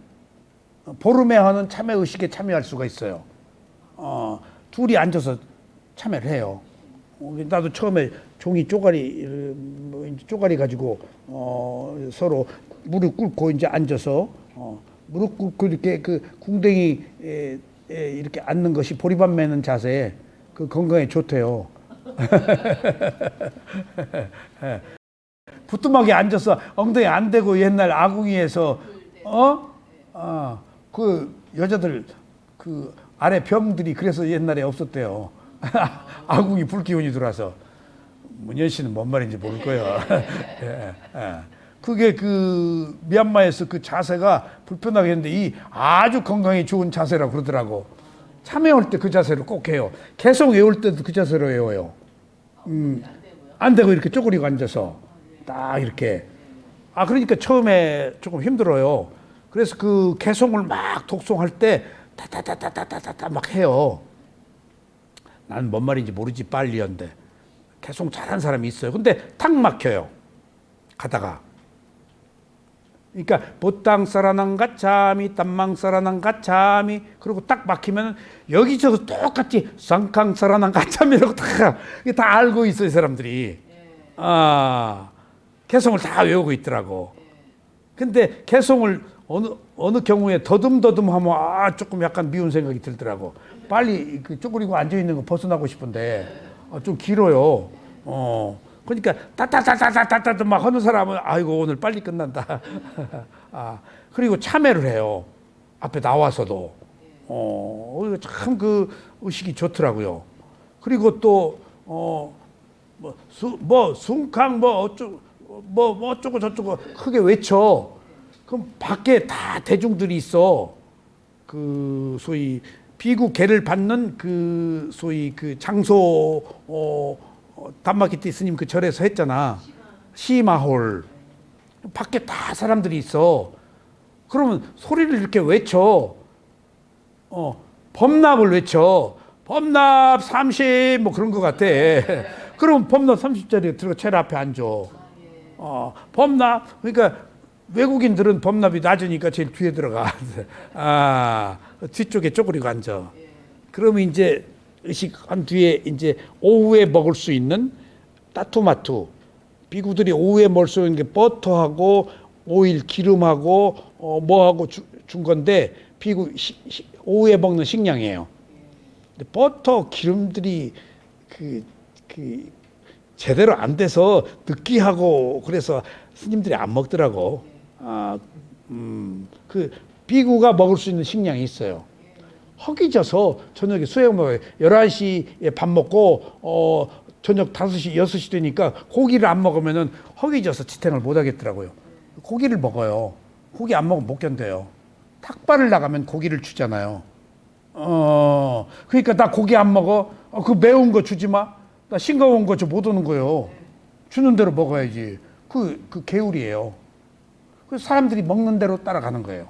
보름에 하는 참여 의식에 참여할 수가 있어요. 둘이 앉아서 참여를 해요. 나도 처음에 종이 쪼가리 가지고 서로 무릎 꿇고 이제 앉아서 무릎 꿇고 이렇게 그 궁뎅이 이렇게 앉는 것이 보리밥 매는 자세, 그 건강에 좋대요. 부뚜막에 앉아서 엉덩이 안 대고 옛날 아궁이에서 그 여자들 그 아래 병들이 그래서 옛날에 없었대요. 아궁이 불기운이 들어와서. 문현 씨는 뭔 말인지 모를 거예요. 그게 그 미얀마에서 그 자세가 불편하게 했는데 이 아주 건강에 좋은 자세라고 그러더라고. 참여할 때 그 자세로 꼭 해요. 계속 외울 때도 그 자세로 외워요. 안 되고 이렇게 쪼그리고 앉아서 딱 이렇게 그러니까 처음에 조금 힘들어요. 그래서 그 개송을 막 독송할 때 타타타타타타타 막 해요. 나는 뭔 말인지 모르지 빨리였는데 개송 잘하는 사람이 있어요. 근데 탁 막혀요. 가다가. 그러니까 보땅사라낭 가차미 땀망사라낭 가차미 그리고 딱 막히면 여기저기 똑같이 쌍캉사라낭 가차미라고 다 알고 있어요 사람들이. 개송을 다 외우고 있더라고. 근데 개송을 어느 경우에 더듬더듬하면 조금 약간 미운 생각이 들더라고. 빨리 그 쪼그리고 앉아 있는 거 벗어나고 싶은데 좀 길어요. 그러니까 따따따따따따따 막 하는 사람은 아이고 오늘 빨리 끝난다. 그리고 참여를 해요. 앞에 나와서도. 참 그 의식이 좋더라고요. 그리고 또 숭캉 어쩌고 저쩌고 크게 외쳐. 그럼 밖에 다 대중들이 있어. 그 소위 비구계를 받는 그 소위 그 장소 담마키티 스님 그 절에서 했잖아. 시마홀. 밖에 다 사람들이 있어. 그러면 소리를 이렇게 외쳐. 범납을 외쳐. 범납 30 뭐 그런 것 같아. 그럼 범납 30짜리 들어가 제일 앞에 앉아. 범납 그러니까 외국인들은 범납이 낮으니까 제일 뒤에 들어가. 뒤쪽에 쪼그리고 앉아. 그러면 이제 의식한 뒤에 이제 오후에 먹을 수 있는 따투마투. 비구들이 오후에 먹을 수 있는 게 버터하고 오일, 기름하고 뭐하고 준 건데 비구 오후에 먹는 식량이에요. 근데 버터, 기름들이 그 제대로 안 돼서 느끼하고 그래서 스님들이 안 먹더라고. 그 비구가 먹을 수 있는 식량이 있어요. 허기져서 저녁에 수육 먹어요. 11시에 밥 먹고 저녁 5시, 6시 되니까 고기를 안 먹으면은 허기져서 지탱을 못 하겠더라고요. 고기를 먹어요. 고기 안 먹으면 못 견뎌요. 탁발을 나가면 고기를 주잖아요. 그러니까 나 고기 안 먹어. 그 매운 거 주지 마. 나 싱거운 거 저 못 오는 거예요. 주는 대로 먹어야지. 그 계율이에요. 그래서 사람들이 먹는 대로 따라가는 거예요.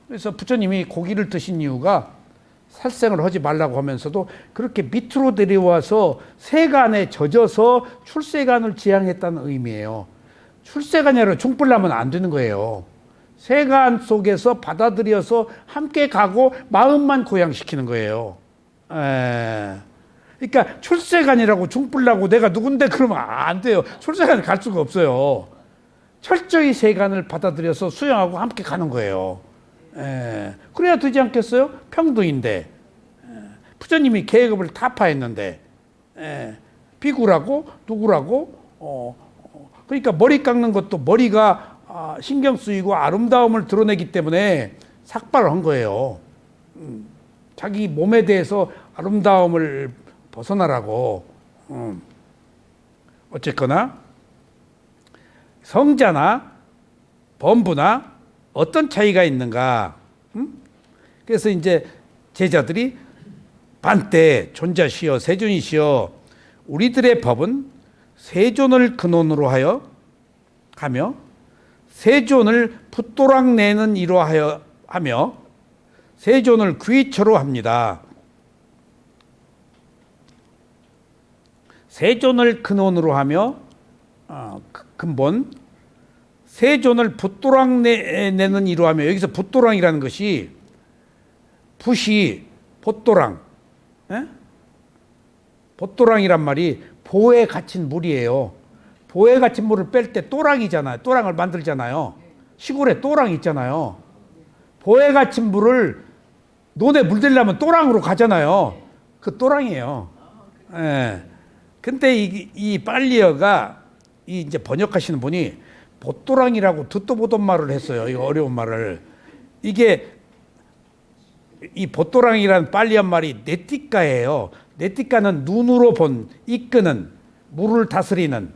그래서 부처님이 고기를 드신 이유가 살생을 하지 말라고 하면서도 그렇게 밑으로 내려와서 세간에 젖어서 출세간을 지향했다는 의미예요. 출세간이 아니라 중불나면 안 되는 거예요. 세간 속에서 받아들여서 함께 가고 마음만 고양시키는 거예요. 그러니까 출세간이라고 중불나고 내가 누군데 그러면 안 돼요. 출세간 갈 수가 없어요. 철저히 세간을 받아들여서 수용하고 함께 가는 거예요. 그래야 되지 않겠어요? 평등인데. 부처님이 계급을 타파했는데 비구라고 누구라고 그러니까 머리 깎는 것도 머리가 신경 쓰이고 아름다움을 드러내기 때문에 삭발을 한 거예요. 자기 몸에 대해서 아름다움을 벗어나라고. 어쨌거나 성자나 범부나 어떤 차이가 있는가? 그래서 이제 제자들이 반때 존자시여 세존이시여 우리들의 법은 세존을 근원으로 하여 가며 세존을 풋도락 내는 이로 하며 세존을 귀처로 합니다. 세존을 근원으로 하며 근본 세존을 붓도락 내는 이로 하며 여기서 붓도랑이라는 것이 붓이 봇도랑 봇도랑이란 말이 보에 갇힌 물이에요. 보에 갇힌 물을 뺄 때 또랑이잖아요. 또랑을 만들잖아요. 시골에 또랑 있잖아요. 보에 갇힌 물을 논에 물들려면 또랑으로 가잖아요. 그 또랑이에요. 근데 이 빨리어가 이제 번역하시는 분이 봇도랑이라고 듣도 보던 말을 했어요. 이 어려운 말을. 이게 이 봇도랑이라는 빨리한 말이 네티까예요. 네티까는 눈으로 본, 이끄는, 물을 다스리는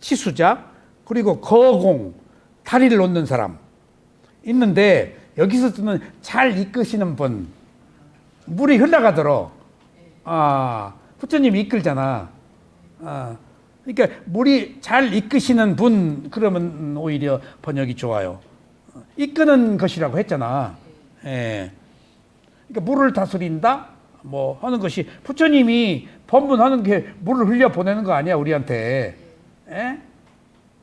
치수자, 그리고 거공, 다리를 놓는 사람 있는데 여기서 쓰는 잘 이끄시는 분, 물이 흘러가도록 부처님이 이끌잖아. 그러니까 물이 잘 이끄시는 분, 그러면 오히려 번역이 좋아요. 이끄는 것이라고 했잖아. 예. 그러니까 물을 다스린다? 뭐 하는 것이, 부처님이 법문하는 게 물을 흘려 보내는 거 아니야, 우리한테. 예?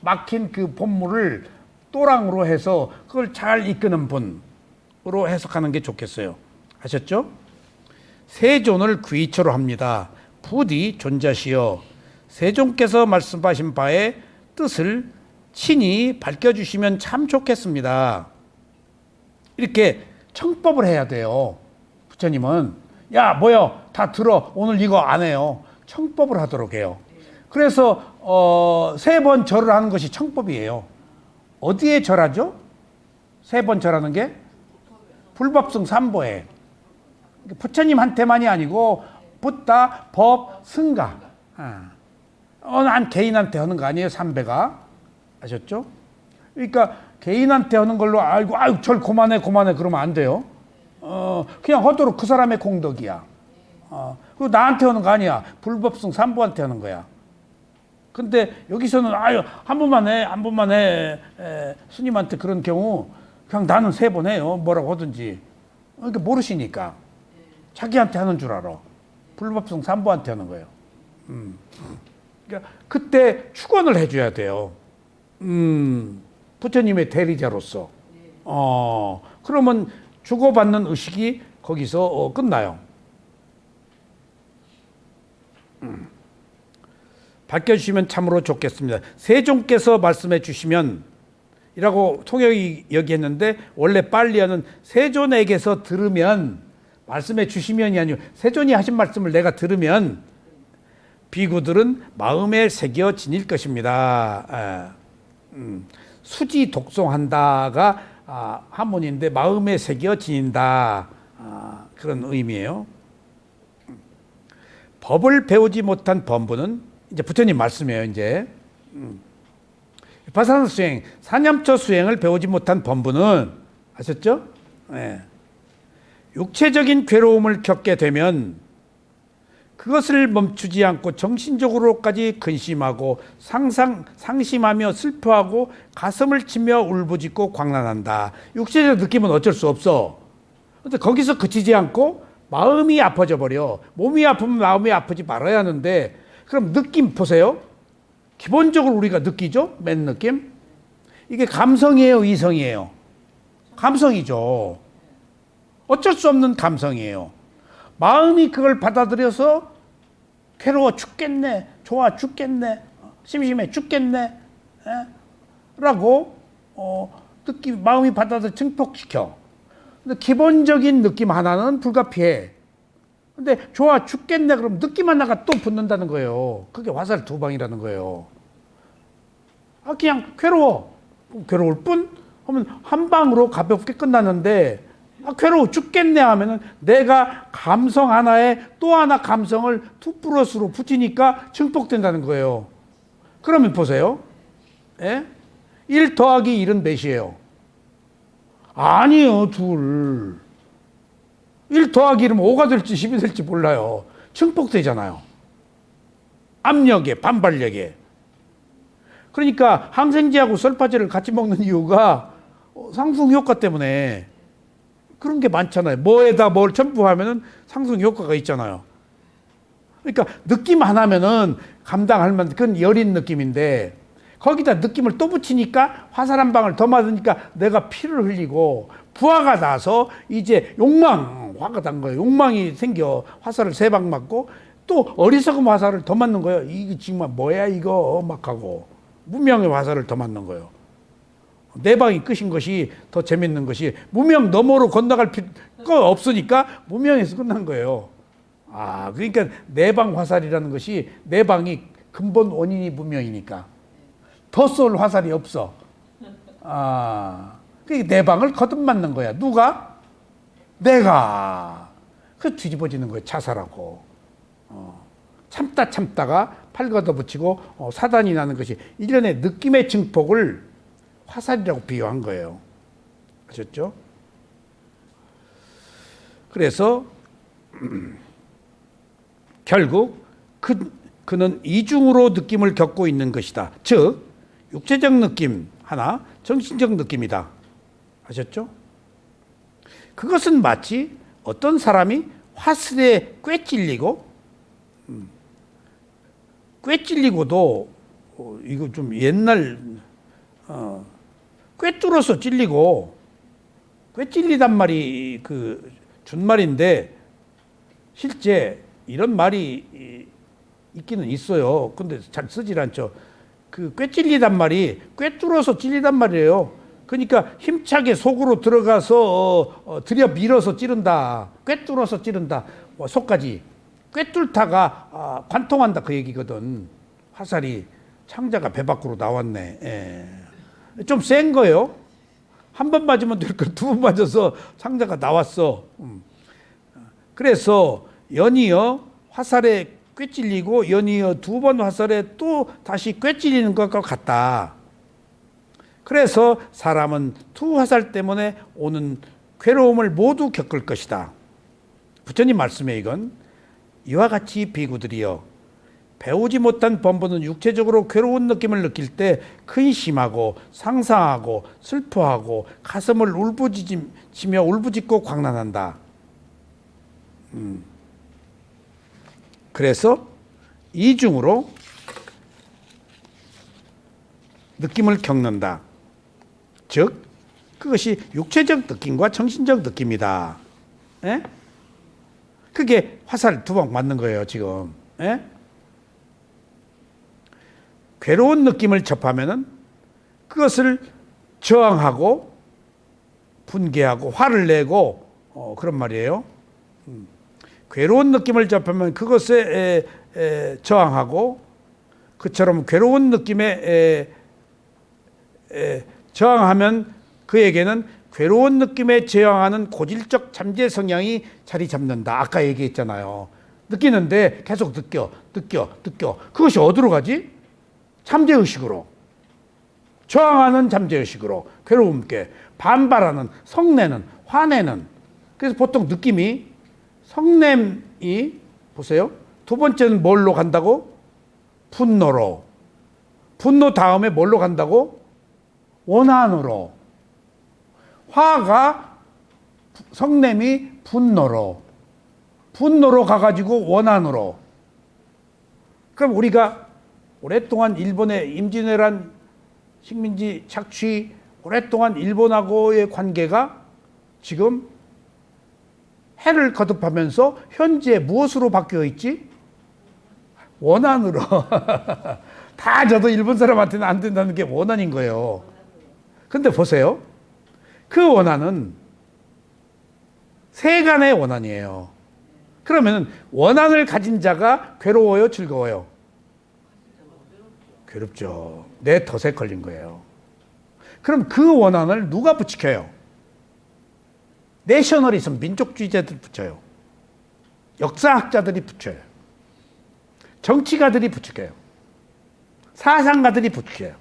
막힌 그 법문을 또랑으로 해서 그걸 잘 이끄는 분으로 해석하는 게 좋겠어요. 아셨죠? 세존을 귀처로 합니다. 부디 존자시여 세존께서 말씀하신 바의 뜻을 친히 밝혀주시면 참 좋겠습니다. 이렇게 청법을 해야 돼요. 부처님은 야 뭐야 다 들어, 오늘 이거 안 해요. 청법을 하도록 해요. 그래서 3번 절을 하는 것이 청법이에요. 어디에 절하죠? 3번 절하는 게 불법성 3보에 부처님한테만이 아니고 붓다, 법, 승가 한 개인한테 하는 거 아니에요. 3배가 아셨죠? 그러니까 개인한테 하는 걸로 알고 아유 절 고만해 그러면 안 돼요. 그냥 하도록 그 사람의 공덕이야. 그리고 나한테 하는 거 아니야. 불법성 3보한테 하는 거야. 근데 여기서는 아유 한 번만 해 스님한테 그런 경우 그냥 나는 3번 해요. 뭐라고 하든지. 그러니까 모르시니까 자기한테 하는 줄 알아. 불법성 3보한테 하는 거예요. 그러니까 그때 축원을 해줘야 돼요. 부처님의 대리자로서. 그러면 주고받는 의식이 거기서 끝나요. 밝혀주시면 참으로 좋겠습니다. 세존께서 말씀해 주시면 이라고 통역이 여기했는데 원래 빨리어는 세존에게서 들으면, 말씀해 주시면이 아니고 세존이 하신 말씀을 내가 들으면 비구들은 마음에 새겨 지닐 것입니다. 수지 독송한다가 한문인데 마음에 새겨 지닌다, 그런 의미예요. 법을 배우지 못한 범부는 이제 부처님 말씀이에요. 이제 바사나 수행, 사념처 수행을 배우지 못한 범부는 아셨죠? 네. 육체적인 괴로움을 겪게 되면 그것을 멈추지 않고 정신적으로까지 근심하고 상심하며 슬퍼하고 가슴을 치며 울부짖고 광란한다. 육체적 느낌은 어쩔 수 없어. 근데 거기서 그치지 않고 마음이 아파져 버려. 몸이 아프면 마음이 아프지 말아야 하는데, 그럼 느낌 보세요. 기본적으로 우리가 느끼죠? 맨 느낌. 이게 감성이에요, 이성이에요? 감성이죠. 어쩔 수 없는 감성이에요. 마음이 그걸 받아들여서 괴로워 죽겠네, 좋아 죽겠네, 심심해 죽겠네 라고 느낌, 마음이 받아들여 증폭시켜. 근데 기본적인 느낌 하나는 불가피해. 근데 좋아 죽겠네 그럼 느낌 하나가 또 붙는다는 거예요. 그게 화살 2방이라는 거예요. 그냥 괴로울 뿐 하면 한 방으로 가볍게 끝났는데, 괴로워 죽겠네 하면은 내가 감성 하나에 또 하나 감성을 2+로 붙이니까 증폭된다는 거예요. 그러면 보세요. 1 더하기 1은 몇이에요? 아니요, 2. 1 더하기 1이면 5가 될지 10이 될지 몰라요. 증폭되잖아요. 압력에, 반발력에. 그러니까 항생제하고 설파제를 같이 먹는 이유가 상승 효과 때문에. 그런 게 많잖아요. 뭐에다 뭘 첨부하면은 상승 효과가 있잖아요. 그러니까 느낌 하나면은 감당할 만한 그건 여린 느낌인데, 거기다 느낌을 또 붙이니까 화살 한 방을 더 맞으니까 내가 피를 흘리고 부하가 나서 이제 화가 난 거예요. 욕망이 생겨. 화살을 3방 맞고 또 어리석은 화살을 더 맞는 거예요. 이게 정말 뭐야 이거 막 하고 무명의 화살을 더 맞는 거예요. 4방이 끝인 것이 더 재밌는 것이, 무명 너머로 건너갈 필요가 없으니까 무명에서 끝난 거예요. 그러니까 4방 화살이라는 것이 4방이 근본 원인이 무명이니까 더 쏠 화살이 없어. 그러니까 4방을 거듭맞는 거야. 누가? 내가. 그래서 뒤집어지는 거예요. 자살하고. 참다가 팔 걷어붙이고 사단이 나는 것이 일련의 느낌의 증폭을 화살이라고 비유한 거예요. 아셨죠? 그래서 결국 그는 이중으로 느낌을 겪고 있는 것이다. 즉 육체적 느낌 하나, 정신적 느낌이다. 아셨죠? 그것은 마치 어떤 사람이 화살에 꿰찔리고도 이거 좀 옛날 꿰뚫어서 찔리고 꿰찔리단 말이 그 준말인데 실제 이런 말이 있기는 있어요. 근데 잘 쓰질 않죠. 그 꿰찔리단 말이 꿰뚫어서 찔리단 말이에요. 그러니까 힘차게 속으로 들어가서 들여 밀어서 찌른다. 꿰뚫어서 찌른다. 속까지 꿰뚫다가 관통한다 그 얘기거든. 화살이 창자가 배 밖으로 나왔네. 예. 좀 센 거예요. 한 번 맞으면 될 걸 두 번 맞아서 창자가 나왔어. 그래서 연이어 화살에 꿰찔리고 연이어 두 번 화살에 또 다시 꿰찔리는 것과 같다. 그래서 사람은 두 화살 때문에 오는 괴로움을 모두 겪을 것이다. 부처님 말씀에 이건 이와 같이 비구들이여 배우지 못한 범부는 육체적으로 괴로운 느낌을 느낄 때 근심하고 상상하고 슬퍼하고 가슴을 울부짖으며 울부짖고 광란한다. 그래서 이중으로 느낌을 겪는다. 즉 그것이 육체적 느낌과 정신적 느낌이다. 에? 그게 화살 두 방 맞는 거예요 지금. 에? 괴로운 느낌을 접하면은 그것을 저항하고 분개하고 화를 내고 그런 말이에요. 괴로운 느낌을 접하면 그것에 저항하고 그처럼 괴로운 느낌에 저항하면 그에게는 괴로운 느낌에 저항하는 고질적 잠재 성향이 자리 잡는다. 아까 얘기했잖아요. 느끼는데 계속 느껴. 그것이 어디로 가지? 잠재의식으로. 저항하는 잠재의식으로. 괴로움께 반발하는, 성내는, 화내는. 그래서 보통 느낌이 성냄이 보세요. 두 번째는 뭘로 간다고? 분노로. 분노 다음에 뭘로 간다고? 원한으로. 화가 성냄이 분노로 가가지고 원한으로. 그럼 우리가 오랫동안 일본의 임진왜란 식민지 착취 오랫동안 일본하고의 관계가 지금 해를 거듭하면서 현재 무엇으로 바뀌어 있지? 원한으로. 다 저도 일본 사람한테는 안 된다는 게 원한인 거예요. 근데 보세요. 그 원한은 세간의 원한이에요. 그러면 원한을 가진 자가 괴로워요, 즐거워요? 괴롭죠. 내 덫에 걸린 거예요. 그럼 그 원한을 누가 부추겨요? 내셔널리즘, 민족주의자들이 붙여요. 역사학자들이 붙여요. 정치가들이 부추겨요. 사상가들이 부추겨요.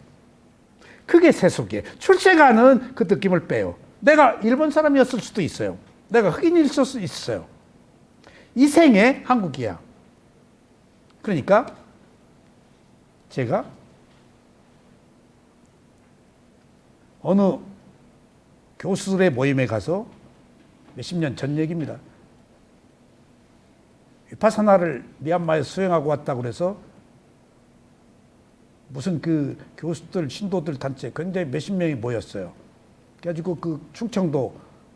그게 세속이에요. 출세가는 그 느낌을 빼요. 내가 일본 사람이었을 수도 있어요. 내가 흑인일 수도 있어요. 이 생에 한국이야. 그러니까 제가 어느 교수들의 모임에 가서 몇십 년 전 얘기입니다. 위파사나를 미얀마에 수행하고 왔다고 그래서 무슨 그 교수들, 신도들 단체 굉장히 몇십 명이 모였어요. 그래가지고 그 충청도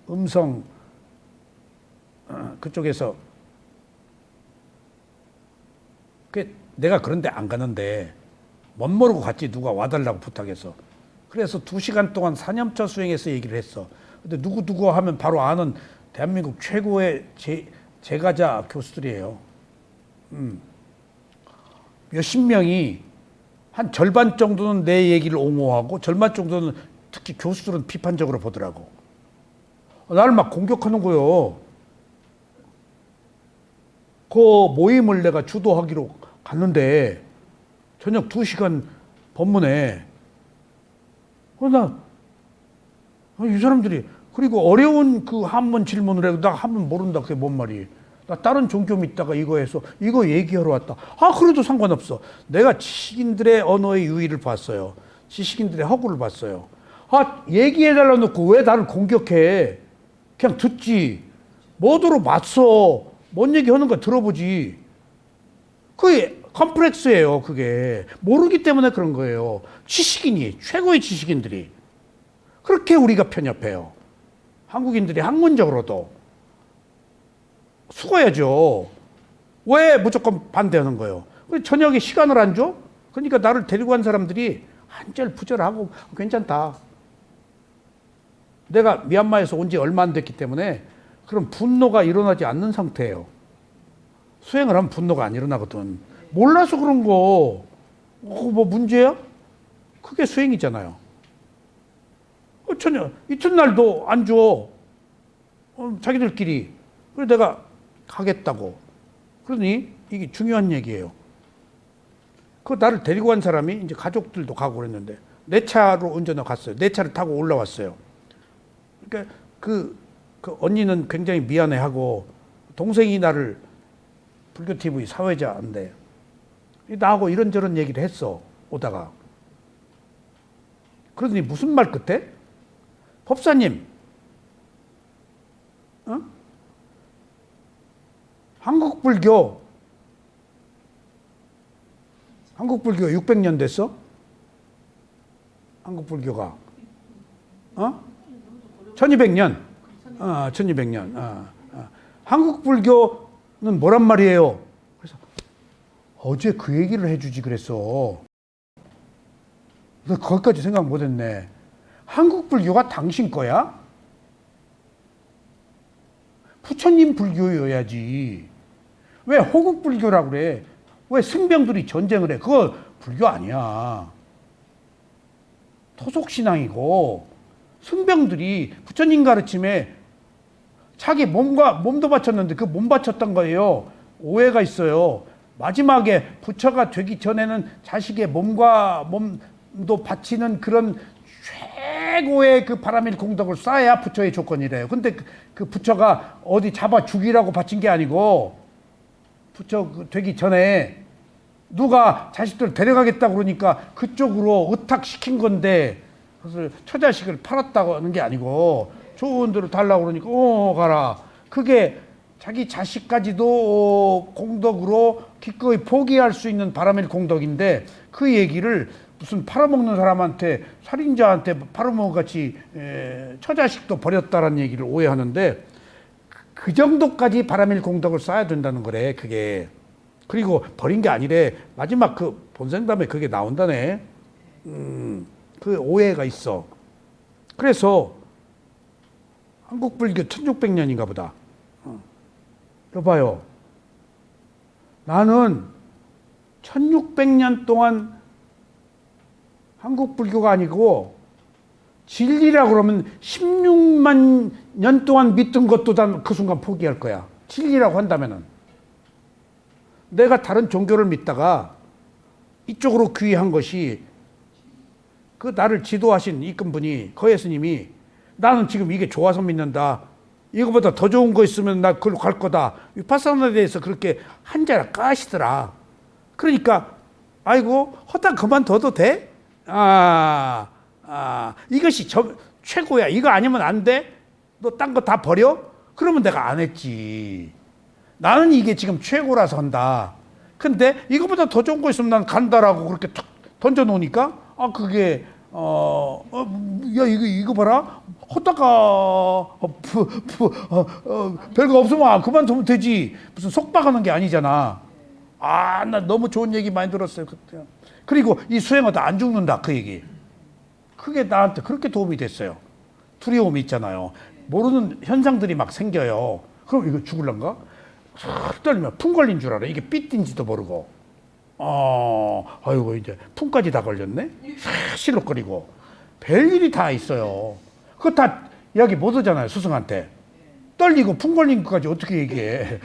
음성 그쪽에서 내가 그런데 안 가는데 멋 모르고 갔지. 누가 와달라고 부탁해서. 그래서 2시간 동안 사념처 수행해서 얘기를 했어. 근데 누구 하면 바로 아는 대한민국 최고의 제가자 교수들이에요. 몇십 명이 한 절반 정도는 내 얘기를 옹호하고 절반 정도는 특히 교수들은 비판적으로 보더라고. 나를 막 공격하는 거요. 그 모임을 내가 주도하기로 갔는데 저녁 2시간 법문에 이 사람들이 그리고 어려운 그 한문 질문을 해도 나 한문 모른다. 그게 뭔 말이. 나 다른 종교 믿다가 이거 해서 이거 얘기하러 왔다. 아, 그래도 상관없어. 내가 지식인들의 언어의 유의를 봤어요. 지식인들의 허구를 봤어요. 아, 얘기해달라 놓고 왜 나를 공격해? 그냥 듣지. 뭐더러 맞서. 뭔 얘기 하는 거 들어보지. 그게 컴플렉스예요, 그게. 모르기 때문에 그런 거예요. 지식인이, 최고의 지식인들이. 그렇게 우리가 편협해요. 한국인들이 학문적으로도. 죽어야죠. 왜 무조건 반대하는 거예요? 저녁에 시간을 안 줘? 그러니까 나를 데리고 간 사람들이 한절부절하고 괜찮다. 내가 미얀마에서 온 지 얼마 안 됐기 때문에 그런 분노가 일어나지 않는 상태예요. 수행을 하면 분노가 안 일어나거든. 몰라서 그런 거, 뭐 문제야? 그게 수행이잖아요. 전혀 이튿날도 안 줘. 자기들끼리. 그래서 내가 가겠다고. 그러니 이게 중요한 얘기예요. 그 나를 데리고 간 사람이 이제 가족들도 가고 그랬는데 내 차로 운전을 갔어요. 내 차를 타고 올라왔어요. 그러니까 그 언니는 굉장히 미안해하고 동생이 나를 불교 TV 사회자인데 나하고 이런저런 얘기를 했어. 오다가. 그러더니 무슨 말 끝에? 법사님, 한국 불교 600년 됐어? 한국 불교가 1200년. 1200년. 한국 불교는 뭐란 말이에요? 그래서 어제 그 얘기를 해주지 그랬어. 너 거기까지 생각 못했네. 한국 불교가 당신 거야? 부처님 불교여야지. 왜 호국 불교라고 그래? 왜 승병들이 전쟁을 해? 그거 불교 아니야. 토속신앙이고 승병들이 부처님 가르침에 자기 몸도 바쳤는데 그 몸 바쳤던 거예요. 오해가 있어요. 마지막에 부처가 되기 전에는 자식의 몸도 바치는 그런 최고의 그 바라밀 공덕을 쌓아야 부처의 조건이래요. 근데 그 부처가 어디 잡아 죽이라고 바친 게 아니고 부처 되기 전에 누가 자식들 데려가겠다고 그러니까 그쪽으로 의탁시킨 건데 그래서 처자식을 팔았다고 하는 게 아니고 좋은 데로 달라고 그러니까 가라. 그게 자기 자식까지도 공덕으로 기꺼이 포기할 수 있는 바라밀 공덕인데 그 얘기를 무슨 팔아먹는 사람한테 살인자한테 팔아먹은 같이 처자식도 버렸다라는 얘기를 오해하는데 그 정도까지 바라밀 공덕을 쌓아야 된다는 거래. 그게. 그리고 버린 게 아니래. 마지막 그 본생담에 그게 나온다네. 그 오해가 있어. 그래서 한국 불교 1600년인가 보다. 여봐요. 나는 1600년 동안 한국 불교가 아니고 진리라고 그러면 16만 년 동안 믿던 것도 다 그 순간 포기할 거야. 진리라고 한다면은. 내가 다른 종교를 믿다가 이쪽으로 귀의한 것이 그 나를 지도하신 이끈분이 거예스님이 나는 지금 이게 좋아서 믿는다. 이거보다 더 좋은 거 있으면 나 그걸로 갈 거다. 위파사나에 대해서 그렇게 한자를 까시더라. 그러니까 아이고 허다 그만둬도 돼? 이것이 최고야. 이거 아니면 안 돼? 너 딴 거 다 버려? 그러면 내가 안 했지. 나는 이게 지금 최고라서 한다. 근데 이거보다 더 좋은 거 있으면 난 간다라고 그렇게 툭 던져놓으니까 그게 야 이거 봐라. 헛다가 별거 없으면 그만두면 되지. 무슨 속박하는 게 아니잖아. 나 너무 좋은 얘기 많이 들었어요 그때. 그리고 이 수행하다 안 죽는다 그 얘기. 그게 나한테 그렇게 도움이 됐어요. 두려움이 있잖아요. 모르는 현상들이 막 생겨요. 그럼 이거 죽을란가? 떨리면 풍 걸린 줄 알아. 이게 삐뛴지도 모르고. 아이고 이제 풍까지 다 걸렸네. 시룩거리고 별일이 다 있어요. 그거 다 이야기 못 하잖아요 스승한테. 떨리고 풍 걸린 것까지 어떻게 얘기해.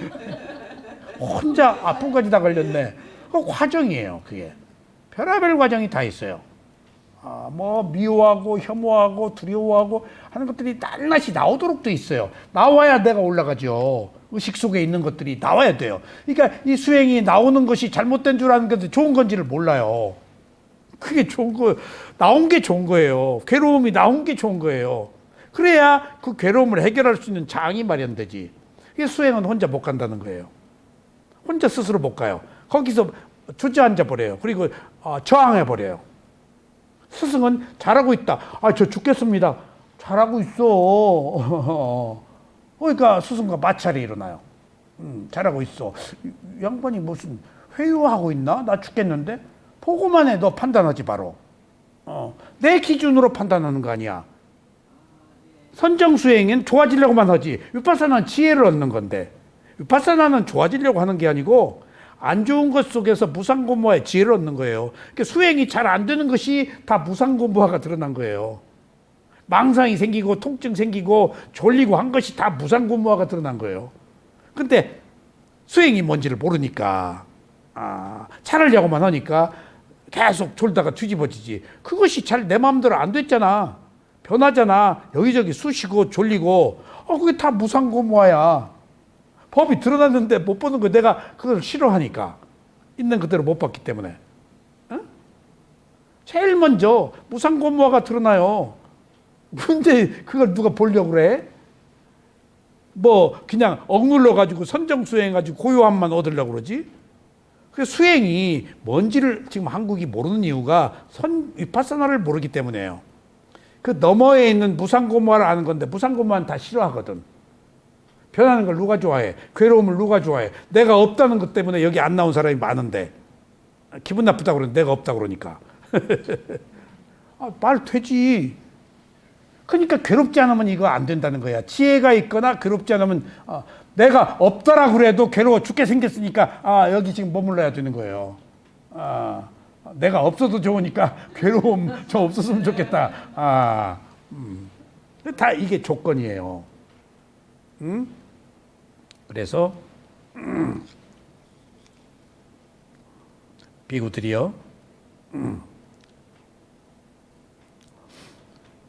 혼자 풍까지 다 걸렸네. 그 과정이에요. 그게 별의별 과정이 다 있어요. 뭐 미워하고 혐오하고 두려워하고 하는 것들이 낱낱이 나오도록 돼 있어요. 나와야 내가 올라가죠. 의식 속에 있는 것들이 나와야 돼요. 그러니까 이 수행이 나오는 것이 잘못된 줄 아는 건데 좋은 건지를 몰라요. 그게 좋은 거, 나온 게 좋은 거예요. 괴로움이 나온 게 좋은 거예요. 그래야 그 괴로움을 해결할 수 있는 장이 마련되지. 이게 수행은 혼자 못 간다는 거예요. 혼자 스스로 못 가요. 거기서 주저앉아 버려요. 그리고 저항해 버려요. 스승은 잘하고 있다. 저 죽겠습니다. 잘하고 있어. 그러니까 스승과 마찰이 일어나요. 잘하고 있어. 이 양반이 무슨 회유하고 있나? 나 죽겠는데? 보고만 해. 너 판단하지 바로. 내 기준으로 판단하는 거 아니야. 선정수행은 좋아지려고만 하지. 위파사나는 지혜를 얻는 건데. 위파사나는 좋아지려고 하는 게 아니고 안 좋은 것 속에서 무상고무화의 지혜를 얻는 거예요. 그러니까 수행이 잘 안 되는 것이 다 무상고무화가 드러난 거예요. 망상이 생기고 통증 생기고 졸리고 한 것이 다 무상고무화가 드러난 거예요. 근데 수행이 뭔지를 모르니까 차라려고만 하니까 계속 졸다가 뒤집어지지. 그것이 잘 내 마음대로 안 됐잖아. 변하잖아. 여기저기 쑤시고 졸리고 그게 다 무상고무화야. 법이 드러났는데 못 보는 거 내가 그걸 싫어하니까. 있는 그대로 못 봤기 때문에. 제일 먼저 무상고무화가 드러나요. 근데 그걸 누가 보려고 그래? 뭐 그냥 억눌러 가지고 선정수행 가지고 고요함만 얻으려고 그러지? 그 수행이 뭔지를 지금 한국이 모르는 이유가 위파사나를 모르기 때문이에요. 그 너머에 있는 무상고무화를 아는 건데 무상고무화는 다 싫어하거든. 변하는 걸 누가 좋아해? 괴로움을 누가 좋아해? 내가 없다는 것 때문에 여기 안 나온 사람이 많은데 기분 나쁘다고 그러는데 내가 없다고 그러니까. 말 되지. 그러니까 괴롭지 않으면 이거 안 된다는 거야. 지혜가 있거나 괴롭지 않으면 내가 없더라 그래도 괴로워 죽게 생겼으니까 여기 지금 머물러야 되는 거예요. 내가 없어도 좋으니까 괴로움 좀 없었으면 좋겠다. 다 이게 조건이에요. 그래서 비구들이요.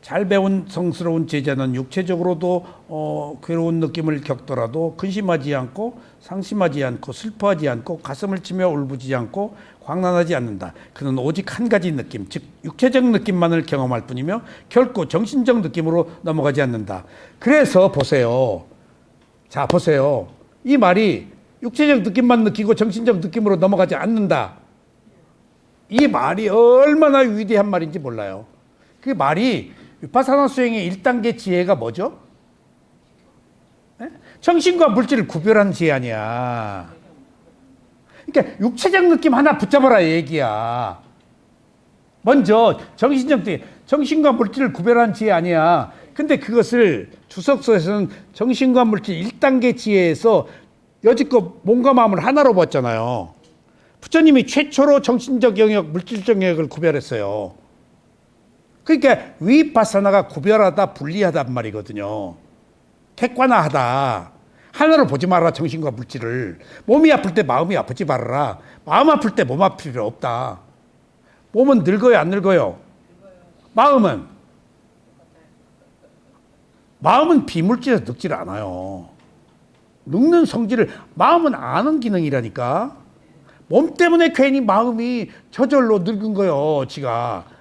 잘 배운 성스러운 제자는 육체적으로도 괴로운 느낌을 겪더라도 근심하지 않고 상심하지 않고 슬퍼하지 않고 가슴을 치며 울부짖지 않고 광란하지 않는다. 그는 오직 한 가지 느낌, 즉 육체적 느낌만을 경험할 뿐이며 결코 정신적 느낌으로 넘어가지 않는다. 그래서 보세요. 자, 보세요. 이 말이 육체적 느낌만 느끼고 정신적 느낌으로 넘어가지 않는다. 이 말이 얼마나 위대한 말인지 몰라요. 그 말이 위파사나 수행의 1단계 지혜가 뭐죠? 네? 정신과 물질을 구별하는 지혜 아니야. 그러니까 육체적 느낌 하나 붙잡아라 얘기야. 먼저 정신적 지혜, 정신과 물질을 구별하는 지혜 아니야. 근데 그것을 주석서에서는 정신과 물질 1단계 지혜에서 여지껏 몸과 마음을 하나로 봤잖아요. 부처님이 최초로 정신적 영역, 물질적 영역을 구별했어요. 그러니까 위파사나가 구별하다, 분리하단 말이거든요. 객관화하다. 하나로 보지 말아라, 정신과 물질을. 몸이 아플 때 마음이 아프지 말아라. 마음 아플 때 몸 아플 필요 없다. 몸은 늙어요, 안 늙어요? 마음은? 마음은 비물질에서 늙질 않아요. 늙는 성질을, 마음은 아는 기능이라니까. 몸 때문에 괜히 마음이 저절로 늙은 거예요, 지가.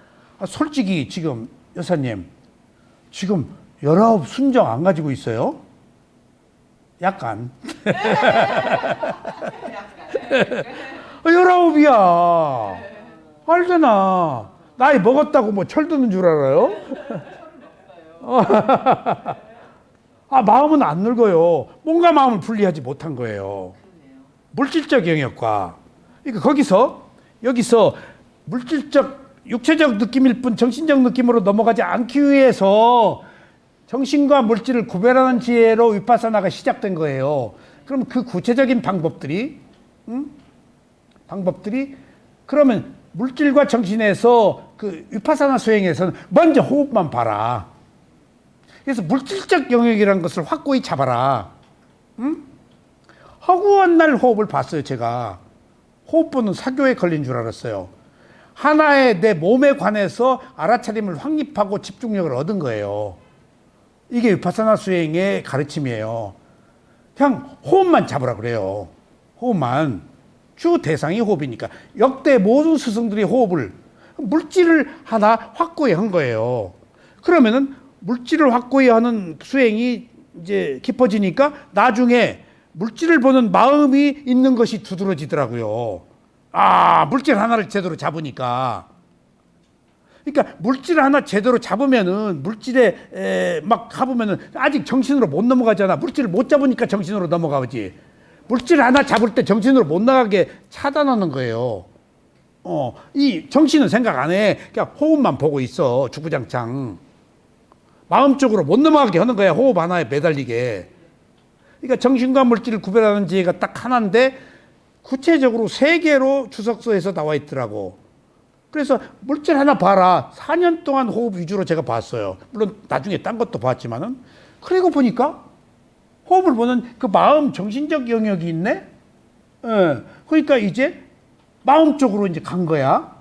솔직히 지금 여사님 지금 19 순정 안 가지고 있어요? 약간 19이야 알잖아. 나이 먹었다고 뭐 철드는 줄 알아요? 마음은 안 늙어요. 뭔가 마음을 분리하지 못한 거예요. 물질적 영역과. 그러니까 여기서 물질적 육체적 느낌일 뿐 정신적 느낌으로 넘어가지 않기 위해서 정신과 물질을 구별하는 지혜로 위파사나가 시작된 거예요. 그럼 그 구체적인 방법들이 그러면 물질과 정신에서 그 위파사나 수행에서는 먼저 호흡만 봐라. 그래서 물질적 영역이라는 것을 확고히 잡아라. 허구한 날 호흡을 봤어요, 제가. 호흡 보는 사교에 걸린 줄 알았어요. 하나의 내 몸에 관해서 알아차림을 확립하고 집중력을 얻은 거예요. 이게 위파사나 수행의 가르침이에요. 그냥 호흡만 잡으라 그래요. 호흡만. 주 대상이 호흡이니까. 역대 모든 스승들이 호흡을, 물질을 하나 확고히 한 거예요. 그러면은 물질을 확고히 하는 수행이 이제 깊어지니까 나중에 물질을 보는 마음이 있는 것이 두드러지더라고요. 아, 물질 하나를 제대로 잡으니까. 그러니까 물질 하나 제대로 잡으면은 물질에 막 가보면은 아직 정신으로 못 넘어가잖아. 물질을 못 잡으니까 정신으로 넘어가지. 물질 하나 잡을 때 정신으로 못 나가게 차단하는 거예요. 이 정신은 생각 안 해. 그냥 호흡만 보고 있어. 주구장창. 마음적으로 못 넘어가게 하는 거야. 호흡 하나에 매달리게. 그러니까 정신과 물질을 구별하는 지혜가 딱 하나인데 구체적으로 3개로 주석서에서 나와 있더라고. 그래서 물질 하나 봐라. 4년 동안 호흡 위주로 제가 봤어요. 물론 나중에 딴 것도 봤지만은. 그리고 보니까 호흡을 보는 그 마음 정신적 영역이 있네. 그러니까 이제 마음 쪽으로 이제 간 거야.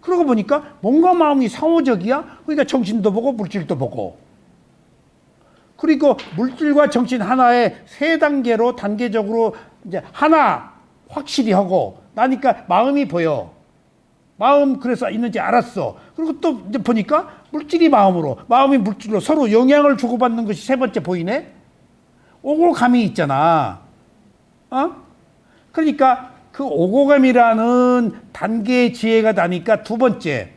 그러고 보니까 몸과 마음이 상호적이야. 그러니까 정신도 보고 물질도 보고. 그리고 물질과 정신 하나의 3단계로 단계적으로 이제 하나 확실히 하고 나니까 마음이 보여. 마음 그래서 있는지 알았어. 그리고 또 이제 보니까 물질이 마음으로, 마음이 물질로 서로 영향을 주고받는 것이 3번째 보이네. 오고감이 있잖아. 그러니까 그 오고감이라는 단계의 지혜가 나니까 2번째,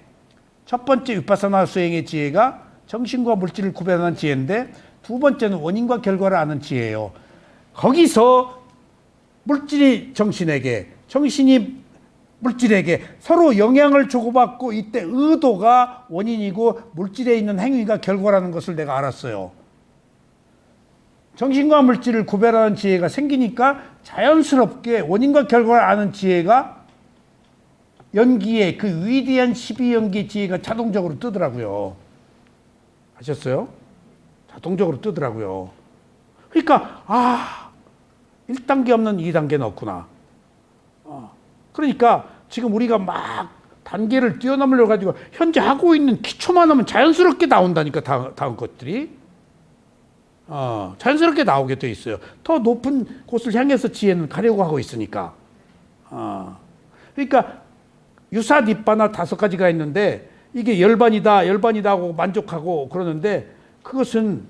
첫 번째 위파사나 수행의 지혜가 정신과 물질을 구별하는 지혜인데 2번째는 원인과 결과를 아는 지혜예요. 거기서 물질이 정신에게, 정신이 물질에게 서로 영향을 주고받고 이때 의도가 원인이고 물질에 있는 행위가 결과라는 것을 내가 알았어요. 정신과 물질을 구별하는 지혜가 생기니까 자연스럽게 원인과 결과를 아는 지혜가 연기의 그 위대한 12연기 지혜가 자동적으로 뜨더라고요. 아셨어요? 자동적으로 뜨더라고요. 그러니까 1단계 없는 2단계는 없구나. 그러니까 지금 우리가 막 단계를 뛰어넘으려 가지고 현재 하고 있는 기초만 하면 자연스럽게 나온다니까. 다음 것들이 자연스럽게 나오게 돼 있어요. 더 높은 곳을 향해서 지혜는 가려고 하고 있으니까. 그러니까 유사 니빠나 5가지가 있는데 이게 열반이다 하고 만족하고 그러는데 그것은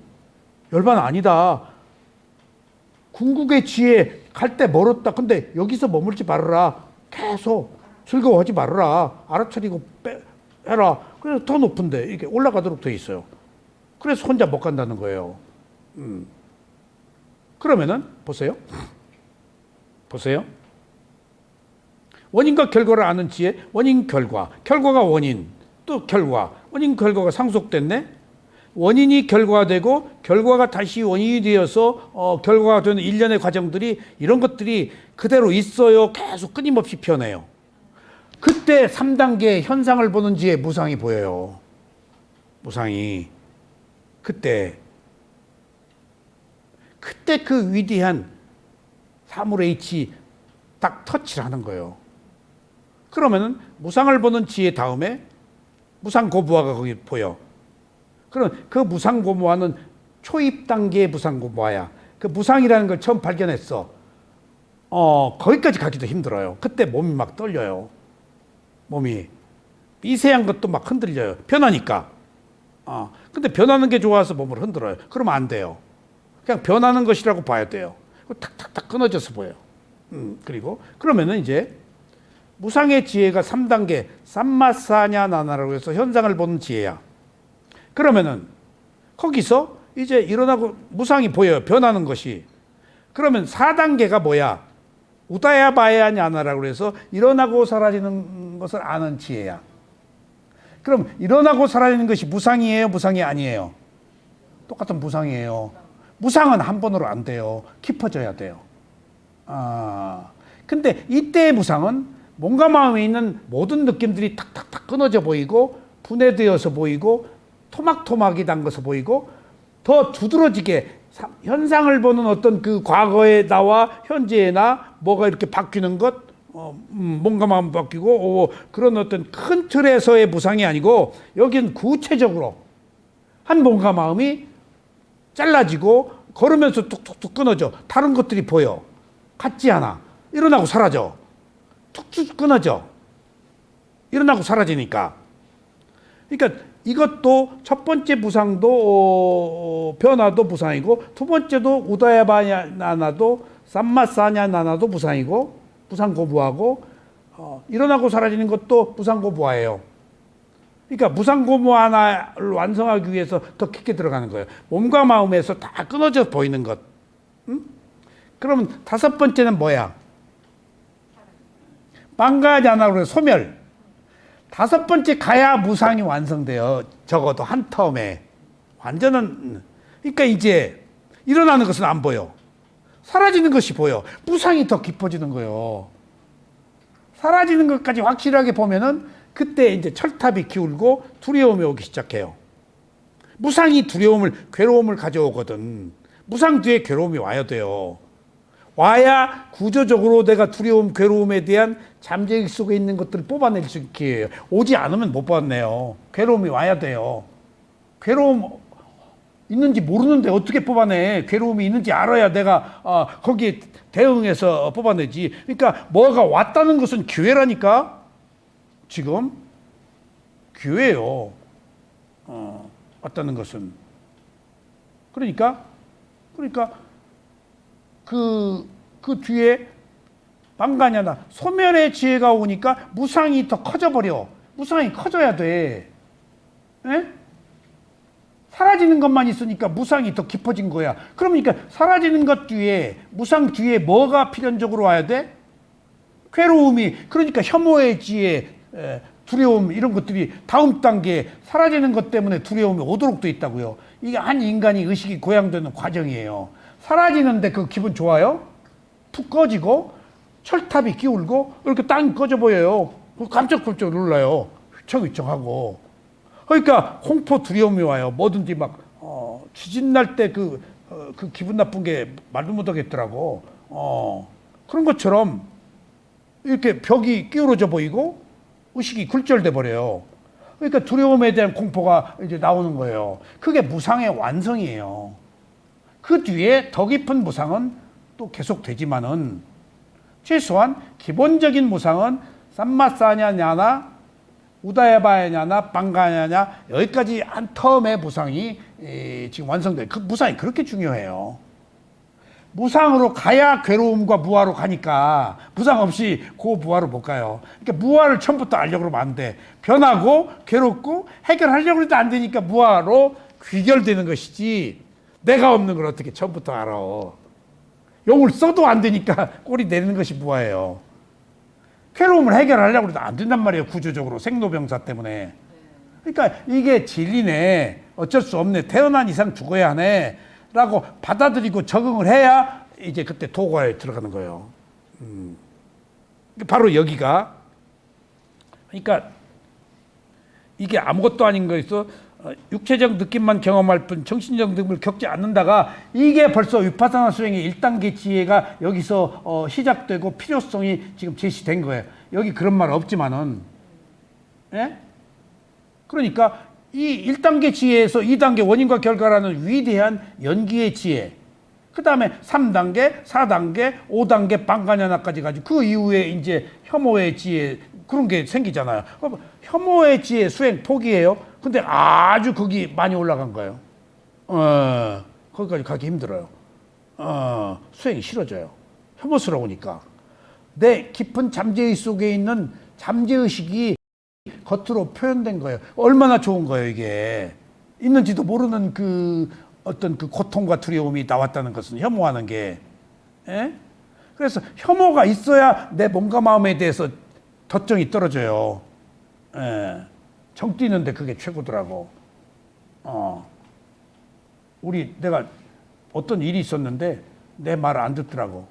열반 아니다. 궁극의 지혜 갈 때 멀었다. 근데 여기서 머물지 말아라. 계속 즐거워하지 말아라. 알아차리고 해라. 그래서 더 높은데 이렇게 올라가도록 돼 있어요. 그래서 혼자 못 간다는 거예요. 그러면은 보세요. 원인과 결과를 아는 지혜, 원인 결과, 결과가 원인, 또 결과, 원인 결과가 상속됐네. 원인이 결과가 되고 결과가 다시 원인이 되어서 결과가 되는 일련의 과정들이, 이런 것들이 그대로 있어요. 계속 끊임없이 변해요. 그때 3단계 현상을 보는 지혜, 무상이 보여요. 무상이. 그때 그 위대한 3H 딱 터치를 하는 거예요. 그러면은 무상을 보는 지혜 다음에 무상고무화가 거기 보여. 그럼 그 무상고무화는 초입 단계의 무상고무화야. 그 무상이라는 걸 처음 발견했어. 거기까지 가기도 힘들어요. 그때 몸이 막 떨려요. 몸이. 미세한 것도 막 흔들려요. 변하니까. 근데 변하는 게 좋아서 몸을 흔들어요. 그러면 안 돼요. 그냥 변하는 것이라고 봐야 돼요. 탁탁탁 끊어져서 보여요. 그리고 그러면은 이제 무상의 지혜가 3단계 삼마사냐 나나라고 해서 현상을 보는 지혜야. 그러면은 거기서 이제 일어나고 무상이 보여요. 변하는 것이. 그러면 4단계가 뭐야? 우다야바야 냐나라고 해서 일어나고 사라지는 것을 아는 지혜야. 그럼 일어나고 사라지는 것이 무상이에요? 무상이 아니에요? 똑같은 무상이에요. 무상은 한 번으로 안 돼요. 깊어져야 돼요. 근데 이때의 무상은 몸과 마음에 있는 모든 느낌들이 탁탁탁 끊어져 보이고 분해되어서 보이고 토막토막이 단 것을 보이고 더 두드러지게 현상을 보는 어떤 그 과거에 나와 현재에 나 뭐가 이렇게 바뀌는 것, 몸과 마음 바뀌고 그런 어떤 큰 틀에서의 무상이 아니고 여기는 구체적으로 한 몸과 마음이 잘라지고 걸으면서 뚝뚝뚝 끊어져. 다른 것들이 보여. 같지 않아. 일어나고 사라져. 툭툭 끊어져. 일어나고 사라지니까. 그러니까 이것도 첫 번째 부상도 변화도 부상이고, 두 번째도 우다야바냐나도 삼마사냐나나도 부상이고, 부상고부하고, 일어나고 사라지는 것도 부상고부화예요. 그러니까 무상고무하나를 완성하기 위해서 더 깊게 들어가는 거예요. 몸과 마음에서 다 끊어져 보이는 것. 응? 그러면 다섯 번째는 뭐야? 방가냐나로 소멸. 다섯 번째 가야 무상이 완성돼요. 적어도 한 텀에. 완전한. 그러니까 이제 일어나는 것은 안 보여. 사라지는 것이 보여. 무상이 더 깊어지는 거예요. 사라지는 것까지 확실하게 보면은 그때 이제 철탑이 기울고 두려움이 오기 시작해요. 무상이 두려움을, 괴로움을 가져오거든. 무상 뒤에 괴로움이 와야 돼요. 와야 구조적으로 내가 두려움, 괴로움에 대한 잠재의식 속에 있는 것들을 뽑아낼 수 있게 해요. 오지 않으면 못 뽑아내요. 괴로움이 와야 돼요. 괴로움 있는지 모르는데 어떻게 뽑아내? 괴로움이 있는지 알아야 내가 거기에 대응해서 뽑아내지. 그러니까 뭐가 왔다는 것은 기회라니까. 지금 기회예요. 왔다는 것은. 그러니까 그 뒤에 방가냐나 소멸의 지혜가 오니까 무상이 더 커져버려. 무상이 커져야 돼. 에? 사라지는 것만 있으니까 무상이 더 깊어진 거야. 그러니까 사라지는 것 뒤에, 무상 뒤에 뭐가 필연적으로 와야 돼? 괴로움이, 그러니까 혐오의 지혜, 두려움, 이런 것들이 다음 단계에 사라지는 것 때문에 두려움이 오도록 돼 있다고요. 이게 한 인간이 의식이 고양되는 과정이에요. 사라지는데 그 기분 좋아요? 푹 꺼지고 철탑이 기울고 이렇게 땅이 꺼져 보여요. 깜짝깜짝 놀라요. 휘청휘청하고. 그러니까 공포, 두려움이 와요. 뭐든지 막 지진 날 때 그 기분 나쁜 게 말도 못하겠더라고. 그런 것처럼 이렇게 벽이 기울어져 보이고 의식이 굴절돼 버려요. 그러니까 두려움에 대한 공포가 이제 나오는 거예요. 그게 무상의 완성이에요. 그 뒤에 더 깊은 무상은 또 계속 되지만은 최소한 기본적인 무상은 삼마사냐냐나 우다야바야냐나 방가냐냐 여기까지 한 텀의 무상이 지금 완성돼요. 그 무상이 그렇게 중요해요. 무상으로 가야 괴로움과 무아로 가니까 무상 없이 무아로 못 가요. 그러니까 무아를 처음부터 알려고 그러면 안 돼. 변하고 괴롭고 해결하려고 해도 안 되니까 무아로 귀결되는 것이지 내가 없는 걸 어떻게 처음부터 알아. 용을 써도 안 되니까 꼬리 내리는 것이 무아예요. 괴로움을 해결하려고 해도 안 된단 말이에요. 구조적으로 생로병사 때문에. 그러니까 이게 진리네. 어쩔 수 없네. 태어난 이상 죽어야 하네. 라고 받아들이고 적응을 해야 이제 그때 도과에 들어가는 거예요. 바로 여기가. 그러니까 이게 아무것도 아닌 거에서 육체적 느낌만 경험할 뿐 정신적 느낌을 겪지 않는다가 이게 벌써 위파사나 수행의 1단계 지혜가 여기서 시작되고 필요성이 지금 제시된 거예요. 여기 그런 말 없지만은. 예? 그러니까 이 1단계 지혜에서 2단계 원인과 결과라는 위대한 연기의 지혜, 그 다음에 3단계, 4단계, 5단계 방가냐나까지 가지고 그 이후에 이제 혐오의 지혜, 그런 게 생기잖아요. 혐오의 지혜 수행 포기해요. 근데 아주 거기 많이 올라간 거예요. 거기까지 가기 힘들어요. 수행이 싫어져요. 혐오스러우니까. 내 깊은 잠재의식 속에 있는 잠재의식이 겉으로 표현된 거예요. 얼마나 좋은 거예요, 이게. 있는지도 모르는 그 어떤 그 고통과 두려움이 나왔다는 것은 혐오하는 게. 예? 그래서 혐오가 있어야 내 몸과 마음에 대해서 덧정이 떨어져요. 예. 정 뛰는데 그게 최고더라고. 내가 어떤 일이 있었는데 내 말을 안 듣더라고.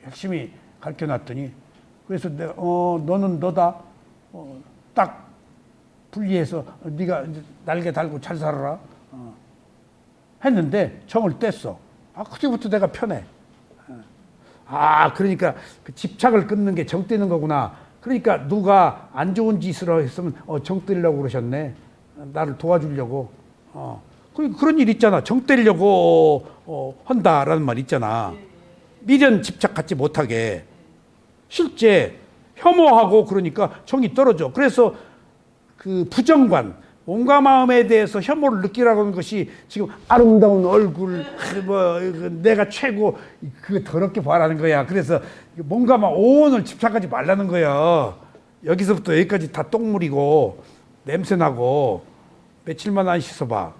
열심히 가르쳐 놨더니 그래서 내가 너는 너다. 딱 분리해서 네가 날개 달고 잘 살아라 했는데 정을 뗐어. 그때부터 내가 편해. 그러니까 그 집착을 끊는 게 정 떼는 거구나. 그러니까 누가 안 좋은 짓을 했으면 정 떼려고 그러셨네. 나를 도와주려고. 그런 일 있잖아. 정 떼려고 한다라는 말 있잖아. 미련 집착하지 못하게. 실제 혐오하고 그러니까 정이 떨어져. 그래서 그 부정관, 몸과 마음에 대해서 혐오를 느끼라고 하는 것이 지금 아름다운 얼굴, 뭐 내가 최고, 그거 더럽게 봐라는 거야. 그래서 몸과 마음 오온을 집착하지 말라는 거야. 여기서부터 여기까지 다 똥물이고 냄새나고 며칠만 안 씻어봐.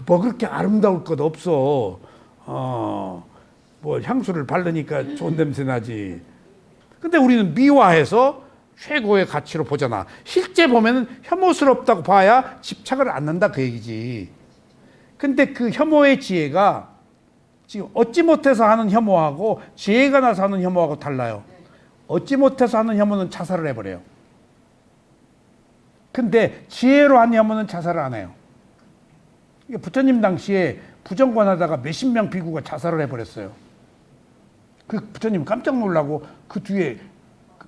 뭐 그렇게 아름다울 것 없어. 뭐 향수를 바르니까 좋은 냄새 나지. 근데 우리는 미화해서 최고의 가치로 보잖아. 실제 보면은 혐오스럽다고 봐야 집착을 안 한다 그 얘기지. 근데 그 혐오의 지혜가 지금 얻지 못해서 하는 혐오하고 지혜가 나서 하는 혐오하고 달라요. 얻지 못해서 하는 혐오는 자살을 해버려요. 근데 지혜로 하는 혐오는 자살을 안 해요. 부처님 당시에 부정관 하다가 몇십 명 비구가 자살을 해버렸어요. 그 부처님 깜짝 놀라고 그 뒤에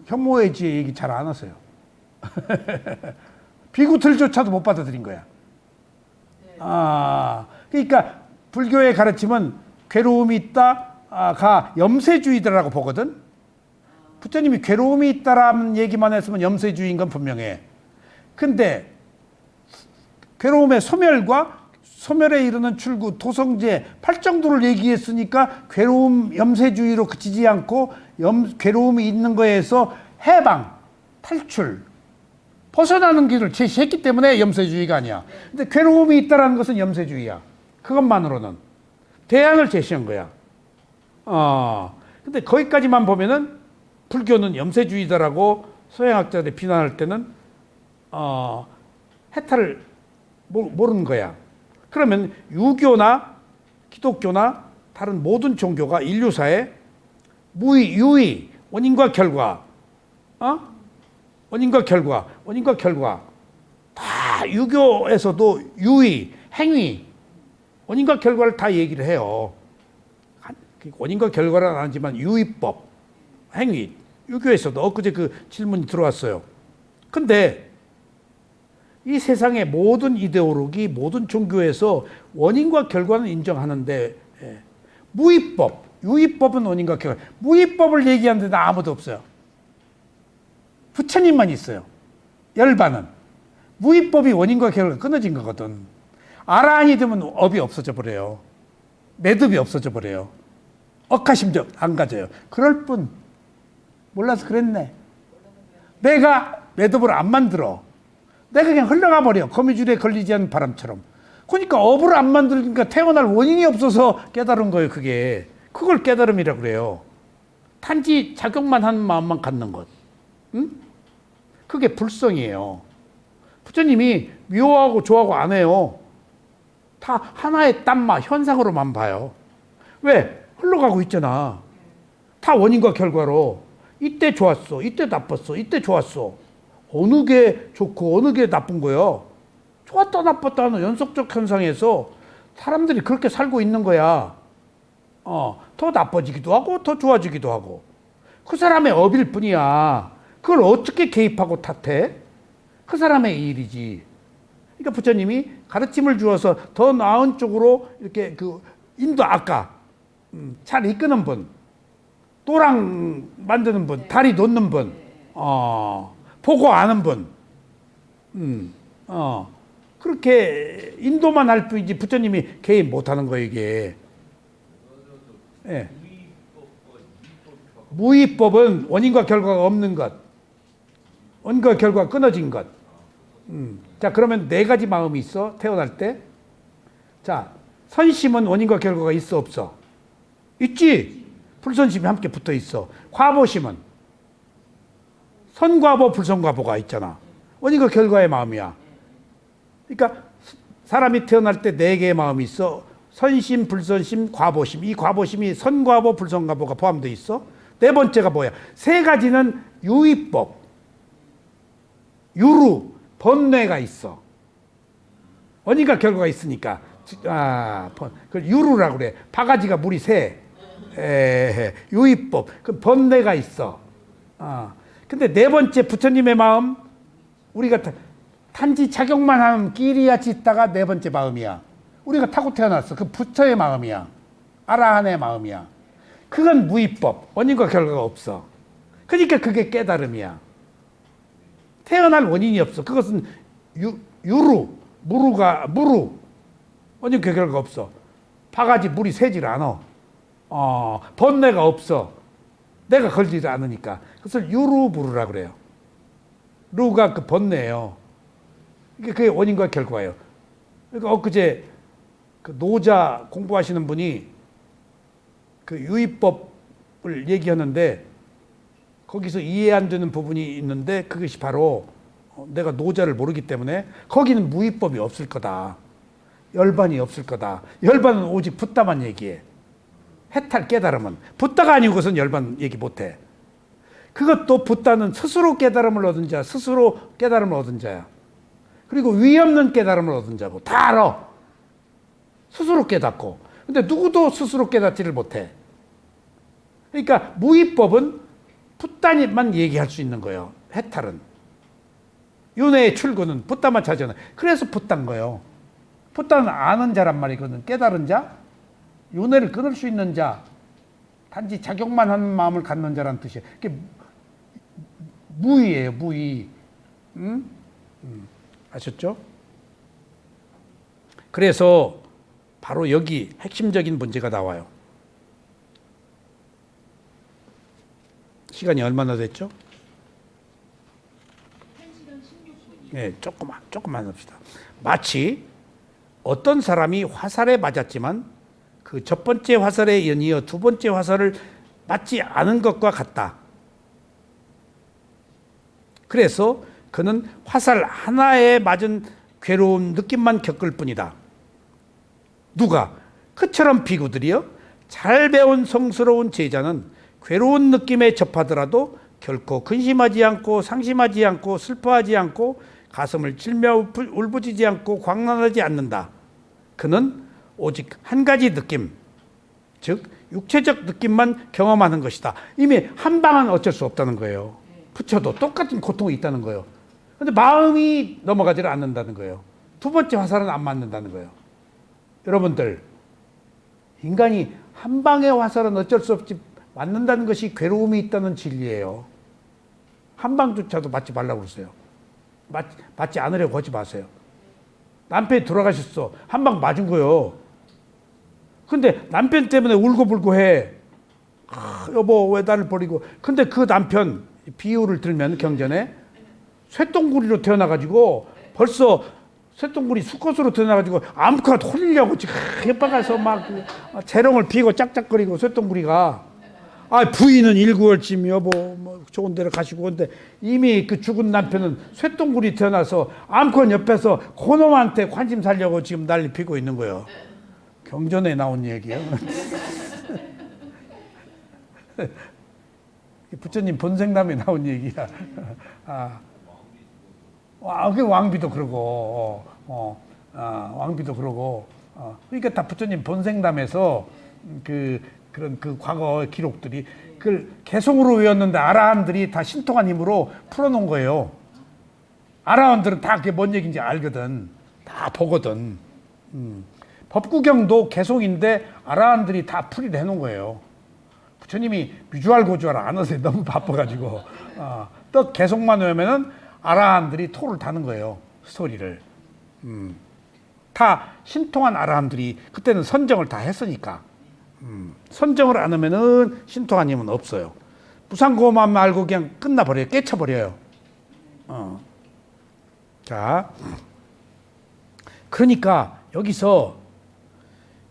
혐오의 지혜 얘기 잘 안 하세요. 비구들조차도 못 받아들인 거야. 그러니까 불교의 가르침은 괴로움이 있다가 염세주의다라고 보거든. 부처님이 괴로움이 있다라는 얘기만 했으면 염세주의인 건 분명해. 근데 괴로움의 소멸에 이르는 출구, 도성제, 팔정도를 얘기했으니까 괴로움, 염세주의로 그치지 않고 괴로움이 있는 거에서 해방, 탈출, 벗어나는 길을 제시했기 때문에 염세주의가 아니야. 근데 괴로움이 있다는 것은 염세주의야. 그것만으로는. 대안을 제시한 거야. 근데 거기까지만 보면은 불교는 염세주의다라고 서양학자들이 비난할 때는 해탈을 모르는 거야. 그러면 유교나 기독교나 다른 모든 종교가 인류사에 유의, 원인과 결과, 원인과 결과. 다 유교에서도 유의, 행위, 원인과 결과를 다 얘기를 해요. 원인과 결과는 안 하지만 유의법, 행위, 유교에서도 엊그제 그 질문이 들어왔어요. 근데 이 세상의 모든 이데올로기, 모든 종교에서 원인과 결과는 인정하는데 무의법, 유의법은 원인과 결과. 무의법을 얘기하는 데는 아무도 없어요. 부처님만 있어요. 열반은. 무의법이 원인과 결과가 끊어진 거거든. 아라한이 되면 업이 없어져 버려요. 매듭이 없어져 버려요. 억하심적 안 가져요. 그럴 뿐. 몰라서 그랬네. 내가 매듭을 안 만들어. 내가 그냥 흘러가 버려. 거미줄에 걸리지 않은 바람처럼. 그러니까 업을 안 만들니까 태어날 원인이 없어서 깨달은 거예요. 그걸 깨달음이라고 그래요. 단지 작용만 하는 마음만 갖는 것. 응? 그게 불성이에요. 부처님이 미워하고 좋아하고 안 해요. 다 하나의 땀마 현상으로만 봐요. 왜? 흘러가고 있잖아. 다 원인과 결과로. 이때 좋았어. 이때 나빴어. 이때 좋았어. 어느 게 좋고 어느 게 나쁜 거예요. 좋았다 나빴다 하는 연속적 현상에서 사람들이 그렇게 살고 있는 거야. 더 나빠지기도 하고 더 좋아지기도 하고. 그 사람의 업일 뿐이야. 그걸 어떻게 개입하고 탓해? 그 사람의 일이지. 그러니까 부처님이 가르침을 주어서 더 나은 쪽으로 이렇게 인도 아까 잘 이끄는 분, 또랑 만드는 분, 다리 놓는 분, 보고 아는 분, 그렇게 인도만 할 뿐이지 부처님이 개입 못하는 거예요 이게. 예. 무의법은 원인과 결과가 없는 것, 원인과 결과가 끊어진 것. 자, 그러면 네 가지 마음이 있어 태어날 때. 자, 선심은 원인과 결과가 있어 없어? 있지. 불선심이 함께 붙어 있어. 과보심은 선과보, 불선과보가 있잖아. 원인과 결과의 마음이야. 그러니까 사람이 태어날 때 네 개의 마음이 있어. 선심, 불선심, 과보심. 이 과보심이 선과보, 불선과보가 포함되어 있어. 네 번째가 뭐야? 세 가지는 유의법, 유루, 번뇌가 있어. 원인과 결과가 있으니까. 그 유루라고 그래. 바가지가 물이 새. 유의법. 그 번뇌가 있어. 근데 네 번째 부처님의 마음, 우리가 단지 작용만 하면 끼리같이 있다가 네 번째 마음이야. 우리가 타고 태어났어. 그 부처의 마음이야. 아라한의 마음이야. 그건 무위법, 원인과 결과가 없어. 그러니까 그게 깨달음이야. 태어날 원인이 없어. 그것은 유루, 무루, 원인과 결과가 없어. 바가지 물이 새질 않아. 번뇌가 없어. 내가 걸리지 않으니까. 그것을 유루무루라 그래요. 루가 그 번뇌예요. 그게 원인과 결과예요. 그러니까 엊그제 그 노자 공부하시는 분이 그 유의법을 얘기하는데 거기서 이해 안 되는 부분이 있는데 그것이 바로 내가 노자를 모르기 때문에 거기는 무의법이 없을 거다. 열반이 없을 거다. 열반은 오직 붓다만 얘기해. 해탈 깨달음은. 붓다가 아니고 그것은 열반 얘기 못해. 그것도 붓다는 스스로 깨달음을 얻은 자, 스스로 깨달음을 얻은 자야. 그리고 위 없는 깨달음을 얻은 자고 다 알아. 스스로 깨닫고. 근데 누구도 스스로 깨닫지를 못해. 그러니까 무의법은 붓다만 얘기할 수 있는 거예요. 해탈은. 윤회의 출구는 붓다만 차지하는. 그래서 붓다인 거예요. 붓다는 아는 자란 말이거든. 깨달은 자, 윤회를 끊을 수 있는 자, 단지 작용만 하는 마음을 갖는 자란 뜻이에요. 그게 무의예요, 무의. 아셨죠? 그래서 바로 여기 핵심적인 문제가 나와요. 시간이 얼마나 됐죠? 1시간 16분. 네, 조금만 합시다. 마치 어떤 사람이 화살에 맞았지만 그 첫 번째 화살에 연이어 두 번째 화살을 맞지 않은 것과 같다. 그래서 그는 화살 하나에 맞은 괴로운 느낌만 겪을 뿐이다. 누가? 그처럼 비구들이요. 잘 배운 성스러운 제자는 괴로운 느낌에 접하더라도 결코 근심하지 않고 상심하지 않고 슬퍼하지 않고 가슴을 찔며 울부짖지 않고 광란하지 않는다. 그는 오직 한 가지 느낌, 즉 육체적 느낌만 경험하는 것이다. 이미 한 방은 어쩔 수 없다는 거예요. 붙여도 똑같은 고통이 있다는 거예요. 그런데 마음이 넘어가지를 않는다는 거예요. 두 번째 화살은 안 맞는다는 거예요. 여러분들, 인간이 한 방의 화살은 어쩔 수 없지 맞는다는 것이 괴로움이 있다는 진리예요. 한 방조차도 맞지 말라고 그러세요. 맞지 않으려고 하지 마세요. 남편이 돌아가셨어. 한 방 맞은 거예요. 근데 남편 때문에 울고불고 해. 여보 왜 나를 버리고. 근데 그 남편 비유를 들면 경전에 쇠똥구리로 태어나가지고 벌써 쇠똥구리 수컷으로 태어나가지고 아무거나 홀리려고 지금 옆방가서 막 재롱을 피고 짝짝거리고 쇠똥구리가 부인은 일구월쯤 여보 뭐 좋은 데로 가시고. 근데 이미 그 죽은 남편은 쇠똥구리 태어나서 암컷 옆에서 그놈한테 관심 살려고 지금 난리 피고 있는 거예요. 경전에 나온 얘기예요. 부처님 본생담에 나온 얘기야. 그 왕비도 그러고, 왕비도 그러고. 그러니까 다 부처님 본생담에서 그런 그 과거 기록들이 그걸 개성으로 외웠는데 아라한들이 다 신통한 힘으로 풀어놓은 거예요. 아라한들은 다 그게 뭔 얘기인지 알거든. 다 보거든. 법구경도 개성인데 아라한들이 다 풀이를 해놓은 거예요. 부처님이 뮤주알 고주알 안 하세요. 너무 바빠가지고. 또 개성만 외우면은 아라한들이 토를 타는 거예요. 스토리를. 다 신통한 아라한들이 그때는 선정을 다 했으니까. 선정을 안 하면은 신통한 힘은 없어요. 무상고만 말고 그냥 끝나버려요. 깨쳐버려요. 자, 그러니까 여기서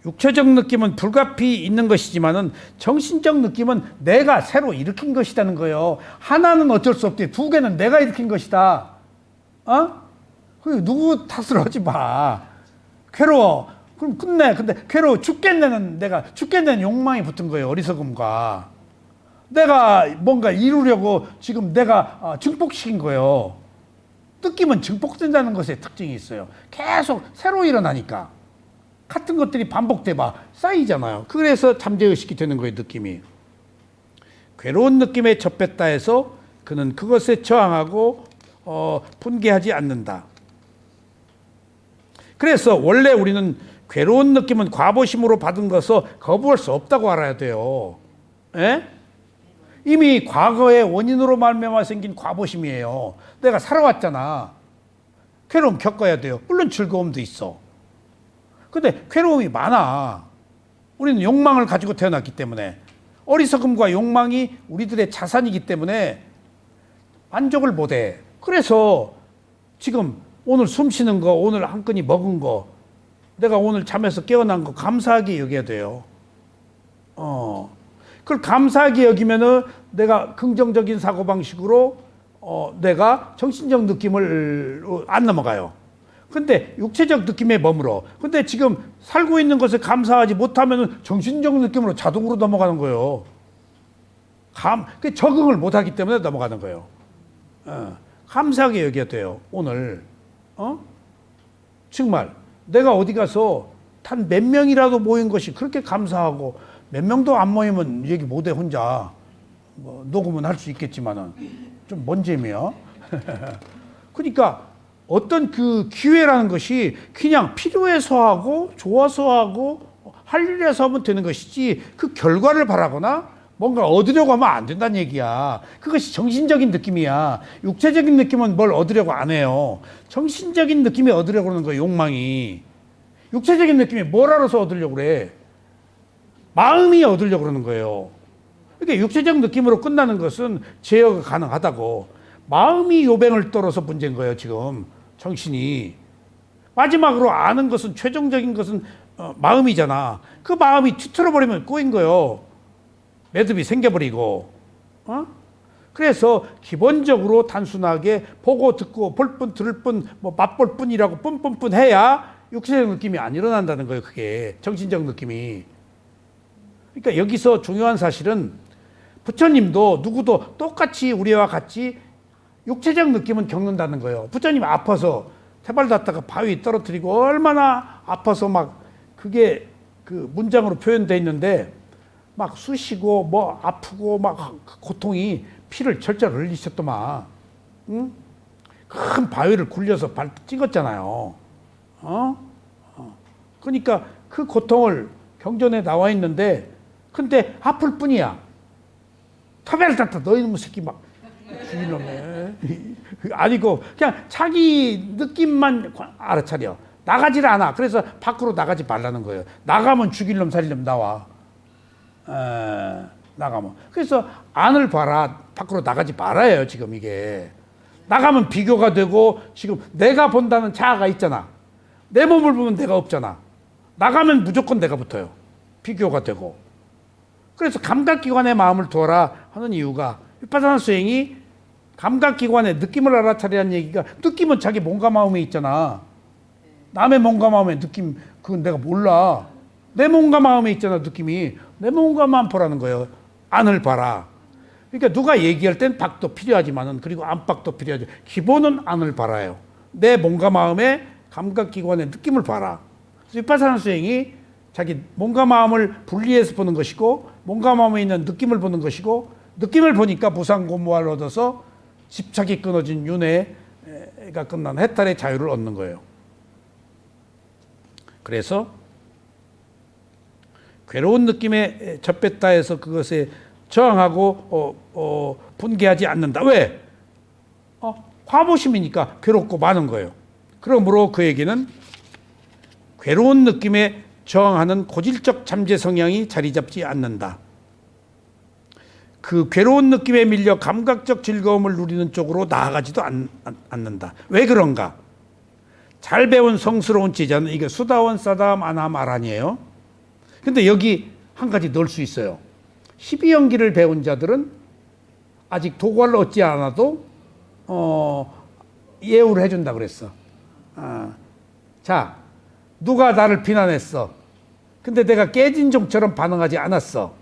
육체적 느낌은 불가피 있는 것이지만은 정신적 느낌은 내가 새로 일으킨 것이라는 거예요. 하나는 어쩔 수 없대. 두 개는 내가 일으킨 것이다. 누구 탓을 하지 마. 괴로워. 그럼 끝내. 근데 괴로워 죽겠네는 내가 죽겠네는 욕망이 붙은 거예요. 어리석음과. 내가 뭔가 이루려고 지금 내가 증폭시킨 거예요. 느낌은 증폭된다는 것에 특징이 있어요. 계속 새로 일어나니까. 같은 것들이 반복돼봐 쌓이잖아요. 그래서 잠재의식이 되는 거예요. 느낌이. 괴로운 느낌에 접했다 해서 그는 그것에 저항하고 분개하지 않는다. 그래서 원래 우리는 괴로운 느낌은 과보심으로 받은 것을 거부할 수 없다고 알아야 돼요. 에? 이미 과거의 원인으로 말미암아 생긴 과보심이에요. 내가 살아왔잖아. 괴로움 겪어야 돼요. 물론 즐거움도 있어. 근데 괴로움이 많아. 우리는 욕망을 가지고 태어났기 때문에, 어리석음과 욕망이 우리들의 자산이기 때문에 만족을 못해. 그래서 지금 오늘 숨 쉬는 거, 오늘 한 끼니 먹은 거, 내가 오늘 잠에서 깨어난 거 감사하게 여겨야 돼요. 그걸 감사하게 여기면은 내가 긍정적인 사고방식으로 내가 정신적 느낌을 안 넘어가요. 근데 육체적 느낌에 머물어. 근데 지금 살고 있는 것에 감사하지 못하면은 정신적 느낌으로 자동으로 넘어가는 거예요. 적응을 못하기 때문에 넘어가는 거예요. 감사하게 여겨야 돼요. 오늘 정말 내가 어디 가서 단 몇 명이라도 모인 것이 그렇게 감사하고, 몇 명도 안 모이면 얘기 못해 혼자. 뭐 녹음은 할 수 있겠지만은 좀 뭔 재미야? 그러니까 어떤 그 기회라는 것이 그냥 필요해서 하고 좋아서 하고 할 일에서 하면 되는 것이지, 그 결과를 바라거나 뭔가 얻으려고 하면 안 된다는 얘기야. 그것이 정신적인 느낌이야. 육체적인 느낌은 뭘 얻으려고 안 해요. 정신적인 느낌이 얻으려고 하는 거야, 욕망이. 육체적인 느낌이 뭘 알아서 얻으려고 그래? 마음이 얻으려고 그러는 거예요. 그러니까 육체적 느낌으로 끝나는 것은 제어가 가능하다고. 마음이 요뱅을 떨어서 문제인 거예요, 지금. 정신이. 마지막으로 아는 것은, 최종적인 것은 마음이잖아. 그 마음이 뒤틀어버리면 꼬인 거예요. 매듭이 생겨버리고. 그래서 기본적으로 단순하게 보고 듣고 볼 뿐 들을 뿐 뭐 맛볼 뿐이라고 뿜뿜뿐 해야 육체적 느낌이 안 일어난다는 거예요. 그게 정신적 느낌이. 그러니까 여기서 중요한 사실은 부처님도 누구도 똑같이 우리와 같이 육체적 느낌은 겪는다는 거예요. 부처님 아파서 태발 닿다가 바위 떨어뜨리고 얼마나 아파서 막, 그게 그 문장으로 표현되어 있는데 막 쑤시고 뭐 아프고 막 고통이 피를 절절 흘리셨더만. 응? 큰 바위를 굴려서 발 찍었잖아요. 그러니까 그 고통을 경전에 나와 있는데, 근데 아플 뿐이야. 터벨 닿다 너 이놈의 새끼 막 죽이놈에. 아니고 그냥 자기 느낌만 알아차려. 나가지를 않아. 그래서 밖으로 나가지 말라는 거예요. 나가면 죽일 놈 살릴 놈 나와. 나가면. 그래서 안을 봐라. 밖으로 나가지 말아요. 지금 이게. 나가면 비교가 되고, 지금 내가 본다는 자아가 있잖아. 내 몸을 보면 내가 없잖아. 나가면 무조건 내가 붙어요. 비교가 되고. 그래서 감각기관의 마음을 두어라 하는 이유가, 위파사나 수행이 감각기관의 느낌을 알아차리라는 얘기가, 느낌은 자기 몸과 마음에 있잖아. 남의 몸과 마음의 느낌, 그건 내가 몰라. 내 몸과 마음에 있잖아, 느낌이. 내 몸과 마음 보라는 거예요. 안을 봐라. 그러니까 누가 얘기할 땐 밖도 필요하지만은, 그리고 안팎도 필요하죠. 기본은 안을 봐라요. 내 몸과 마음의 감각기관의 느낌을 봐라. 그래서 위파사나 수행이 자기 몸과 마음을 분리해서 보는 것이고, 몸과 마음에 있는 느낌을 보는 것이고, 느낌을 보니까 무상고무화를 얻어서 집착이 끊어진 윤회가 끝난 해탈의 자유를 얻는 거예요. 그래서 괴로운 느낌에 접했다 해서 그것에 저항하고 분개하지 않는다. 왜? 과보심이니까 괴롭고 많은 거예요. 그러므로 그에게는 괴로운 느낌에 저항하는 고질적 잠재 성향이 자리 잡지 않는다. 그 괴로운 느낌에 밀려 감각적 즐거움을 누리는 쪽으로 나아가지도 않는다. 왜 그런가? 잘 배운 성스러운 제자는, 이게 수다원 사다함 아나함 아란이에요. 근데 여기 한 가지 넣을 수 있어요. 12연기를 배운 자들은 아직 도과를 얻지 않아도 예우를 해준다 그랬어. 자, 누가 나를 비난했어. 근데 내가 깨진 종처럼 반응하지 않았어.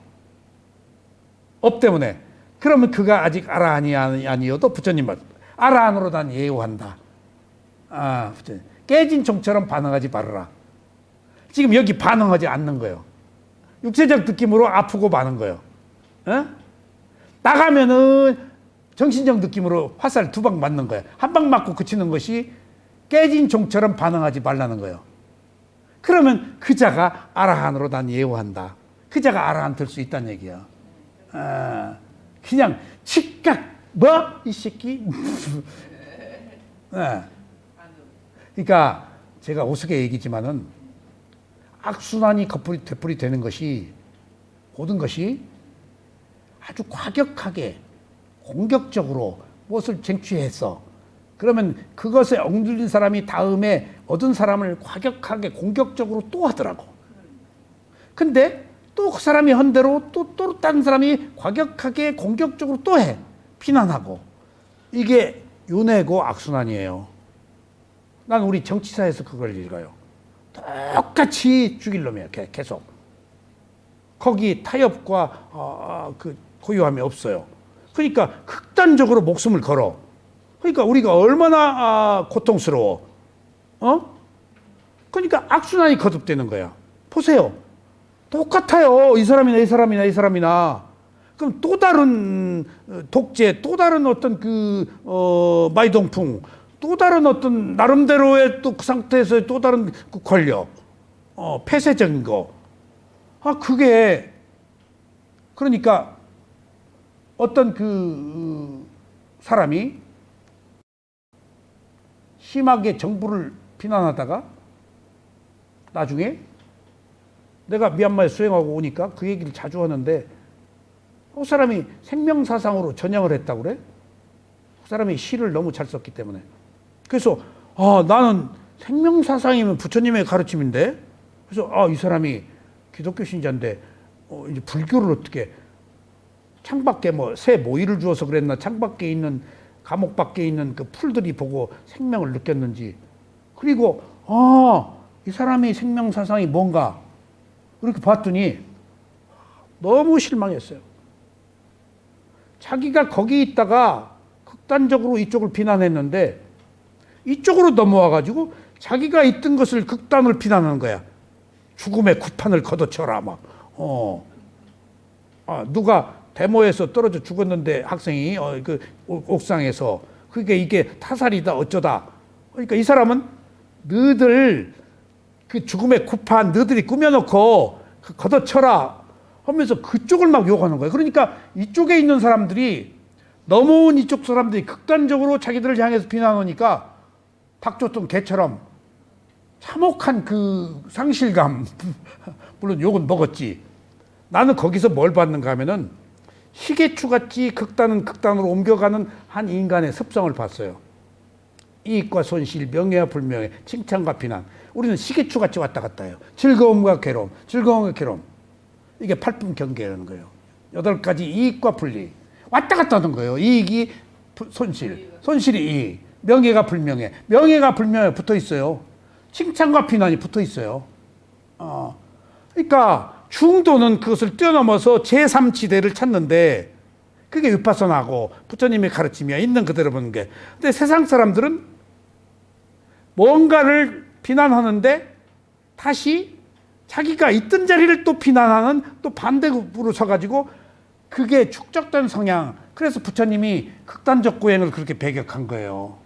업 때문에. 그러면 그가 아직 아라한이 아니어도 부처님은 아라한으로 난 예우한다. 부처님. 깨진 종처럼 반응하지 말아라. 지금 여기 반응하지 않는 거예요. 육체적 느낌으로 아프고 마는 거예요. 나가면은 정신적 느낌으로 화살 2방 맞는 거예요. 한 방 맞고 그치는 것이 깨진 종처럼 반응하지 말라는 거예요. 그러면 그 자가 아라한으로 난 예우한다. 그 자가 아라한 될 수 있다는 얘기야. 그냥 즉각 뭐? 이 새끼. 그러니까 제가 우스개 얘기지만은 악순환이 되풀이 되는 것이 모든 것이 아주 과격하게 공격적으로 무엇을 쟁취했어. 그러면 그것에 엉들린 사람이 다음에 얻은 사람을 과격하게 공격적으로 또 하더라고. 근데 또 그 사람이 한 대로 또 다른 사람이 과격하게 공격적으로 또 해. 비난하고. 이게 윤회고 악순환이에요. 난 우리 정치사에서 그걸 읽어요. 똑같이 죽일 놈이야, 계속. 거기 타협과 그 고요함이 없어요. 그러니까 극단적으로 목숨을 걸어. 그러니까 우리가 얼마나 고통스러워. 그러니까 악순환이 거듭되는 거야. 보세요. 똑같아요. 이 사람이나 이 사람이나 이 사람이나. 그럼 또 다른 독재, 또 다른 어떤 마이동풍, 또 다른 어떤 나름대로의 또 그 상태에서의 또 다른 그 권력, 폐쇄적인 거. 그게 그러니까 어떤 사람이 심하게 정부를 비난하다가 나중에 내가 미얀마에 수행하고 오니까 그 얘기를 자주 하는데 그 사람이 생명사상으로 전향을 했다고 그래? 그 사람이 시를 너무 잘 썼기 때문에. 그래서 나는 생명사상이면 부처님의 가르침인데 그래서 이 사람이 기독교 신자인데 이제 불교를 어떻게 창밖에 새 모이를 주어서 그랬나 창밖에 있는 감옥 밖에 있는 그 풀들이 보고 생명을 느꼈는지 그리고 이 사람이 생명사상이 뭔가 그렇게 봤더니 너무 실망했어요. 자기가 거기 있다가 극단적으로 이쪽을 비난했는데 이쪽으로 넘어와가지고 자기가 있던 것을 극단을 비난하는 거야. 죽음의 구판을 걷어쳐라 막. 누가 데모에서 떨어져 죽었는데 학생이 그 옥상에서 그게 이게 타살이다 어쩌다. 그러니까 이 사람은 너희들 그 죽음의 구판 너희들이 꾸며놓고 걷어쳐라 하면서 그쪽을 막 욕하는 거예요. 그러니까 이쪽에 있는 사람들이 넘어온 이쪽 사람들이 극단적으로 자기들을 향해서 비난하니까 닭 줬던 개처럼 참혹한 그 상실감 물론 욕은 먹었지. 나는 거기서 뭘 봤는가 하면은 시계추같이 극단은 극단으로 옮겨가는 한 인간의 습성을 봤어요. 이익과 손실, 명예와 불명예, 칭찬과 비난. 우리는 시계추같이 왔다 갔다 해요. 즐거움과 괴로움, 즐거움과 괴로움. 이게 팔품 경계라는 거예요. 8가지 이익과 분리. 왔다 갔다 하는 거예요. 이익이 손실, 손실이 이익, 명예가 불명예, 명예가 불명예 붙어 있어요. 칭찬과 비난이 붙어 있어요. 그러니까 중도는 그것을 뛰어넘어서 제3지대를 찾는데 그게 위파서나고 부처님의 가르침이야. 있는 그대로 보는 게. 근데 세상 사람들은 뭔가를 비난하는데 다시 자기가 있던 자리를 또 비난하는 또 반대급으로 서가지고 그게 축적된 성향. 그래서 부처님이 극단적 고행을 그렇게 배격한 거예요.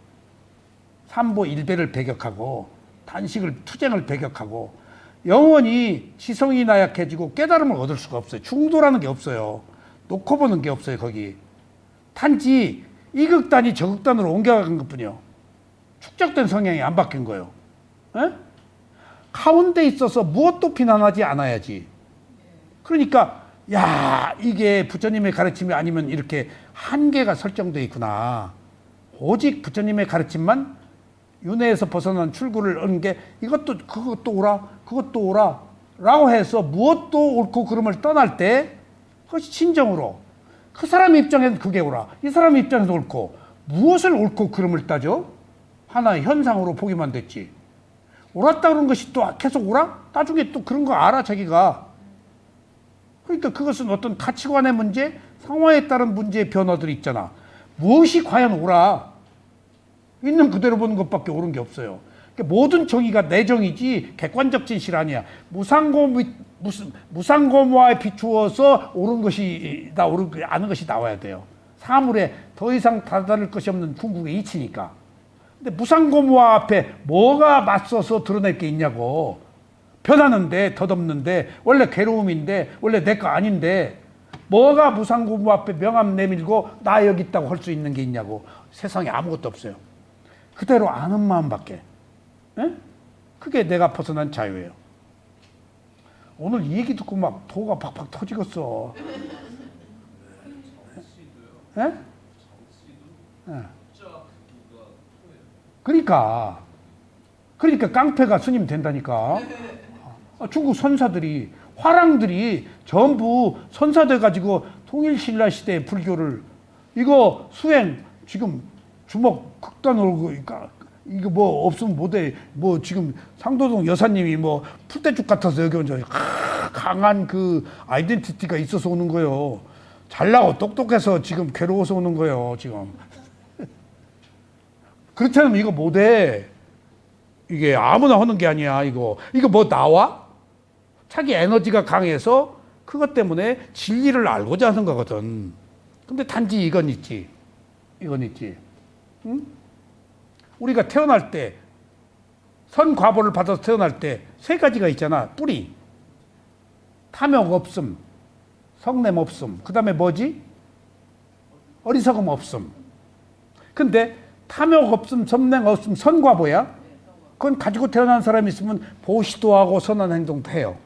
삼보 일배를 배격하고 단식을 투쟁을 배격하고 영원히 지성이 나약해지고 깨달음을 얻을 수가 없어요. 중도라는 게 없어요. 놓고 보는 게 없어요. 거기 단지 이 극단이 저 극단으로 옮겨간 것뿐이요. 축적된 성향이 안 바뀐 거예요. 에? 가운데 있어서 무엇도 비난하지 않아야지. 그러니까 이게 부처님의 가르침이 아니면 이렇게 한계가 설정되어 있구나. 오직 부처님의 가르침만 윤회에서 벗어난 출구를 얻는 게 그것도 오라 라고 해서 무엇도 옳고 그름을 떠날 때 그것이 진정으로 그 사람 입장에는 그게 오라, 이 사람 입장에서 옳고 무엇을 옳고 그름을 따져? 하나의 현상으로 보기만 됐지. 옳았다 그런 것이 또 계속 오라? 나중에 또 그런 거 알아 자기가. 그러니까 그것은 어떤 가치관의 문제, 상황에 따른 문제의 변화들이 있잖아. 무엇이 과연 옳아? 있는 그대로 보는 것밖에 옳은 게 없어요. 그러니까 모든 정의가 내 정의지 객관적 진실 아니야. 무상고무화에 비추어서 옳은 것이다, 옳은 아는 것이 나와야 돼요. 사물에 더 이상 다다를 것이 없는 궁극의 이치니까. 근데 무상고무화 앞에 뭐가 맞서서 드러낼 게 있냐고. 변하는데 덧없는데 원래 괴로움인데 원래 내 거 아닌데 뭐가 무상부부 앞에 명함 내밀고 나 여기 있다고 할 수 있는 게 있냐고. 세상에 아무것도 없어요. 그대로 아는 마음밖에. 에? 그게 내가 벗어난 자유예요. 오늘 이 얘기 듣고 막 도가 팍팍 터지겠어. 에? 에. 그러니까 깡패가 스님 된다니까. 중국 선사들이 화랑들이 전부 선사돼 가지고 통일신라 시대의 불교를 이거 수행 지금 주먹 극단 올고 이거 뭐 없으면 못해. 뭐 지금 상도동 여사님이 뭐 풀떼죽 같아서 여기 온 강한 그 아이덴티티가 있어서 오는 거예요. 잘나고 똑똑해서 지금 괴로워서 오는 거예요. 지금. 그렇지 않으면 이거 못해. 이게 아무나 하는 게 아니야. 이거 뭐 나와? 자기 에너지가 강해서 그것 때문에 진리를 알고자 하는 거거든. 근데 단지 이건 있지. 응? 우리가 태어날 때 선과보를 받아서 태어날 때 세 가지가 있잖아. 뿌리, 탐욕 없음, 성냄 없음. 그 다음에 뭐지? 어리석음 없음. 근데 탐욕 없음, 성냄 없음, 선과보야. 그건 가지고 태어난 사람이 있으면 보시도 하고 선한 행동도 해요.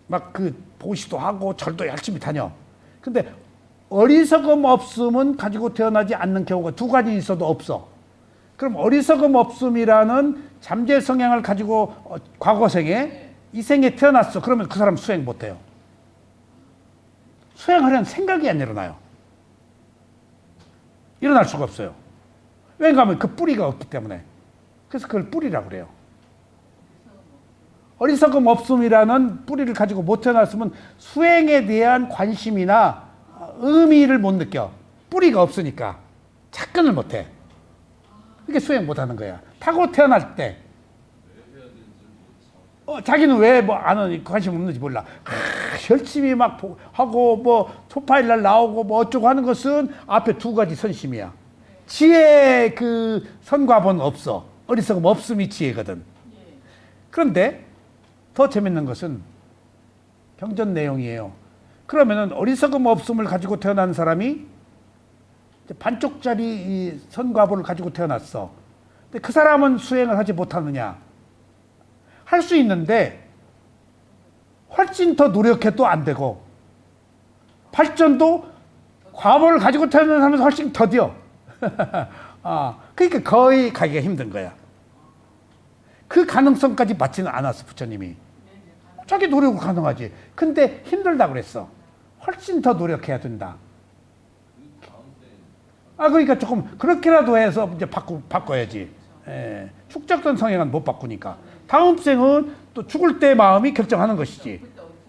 막 보시도 하고 절도 열심히 다녀. 근데 어리석음 없음은 가지고 태어나지 않는 경우가 두 가지 있어도 없어. 그럼 어리석음 없음이라는 잠재 성향을 가지고 과거생에 이 생에 태어났어. 그러면 그 사람 수행 못해요. 수행하려는 생각이 안 일어나요. 일어날 수가 없어요. 왜냐하면 그 뿌리가 없기 때문에. 그래서 그걸 뿌리라고 그래요. 어리석음 없음이라는 뿌리를 가지고 못 태어났으면 수행에 대한 관심이나 의미를 못 느껴. 뿌리가 없으니까 착근을 못해. 그게 수행 못하는 거야. 타고 태어날 때 자기는 왜 뭐 안 하는 관심 없는지 몰라. 열심히 막 하고 뭐 초파일 날 나오고 뭐 어쩌고 하는 것은 앞에 두 가지 선심이야. 지혜 그 선과보는 없어. 어리석음 없음이 지혜거든. 그런데 더 재밌는 것은 경전 내용이에요. 그러면은 어리석음 없음을 가지고 태어난 사람이 반쪽짜리 이 선과보를 가지고 태어났어. 근데 그 사람은 수행을 하지 못하느냐? 할 수 있는데 훨씬 더 노력해도 안 되고 발전도 과보를 가지고 태어난 사람은 훨씬 더뎌. 그러니까 거의 가기가 힘든 거야. 그 가능성까지 맞지는 않았어, 부처님이. 자기 노력은 가능하지. 근데 힘들다 그랬어. 훨씬 더 노력해야 된다. 그러니까 조금 그렇게라도 해서 이제 바꿔야지. 축적된 성향은 못 바꾸니까. 다음 생은 또 죽을 때 마음이 결정하는 것이지.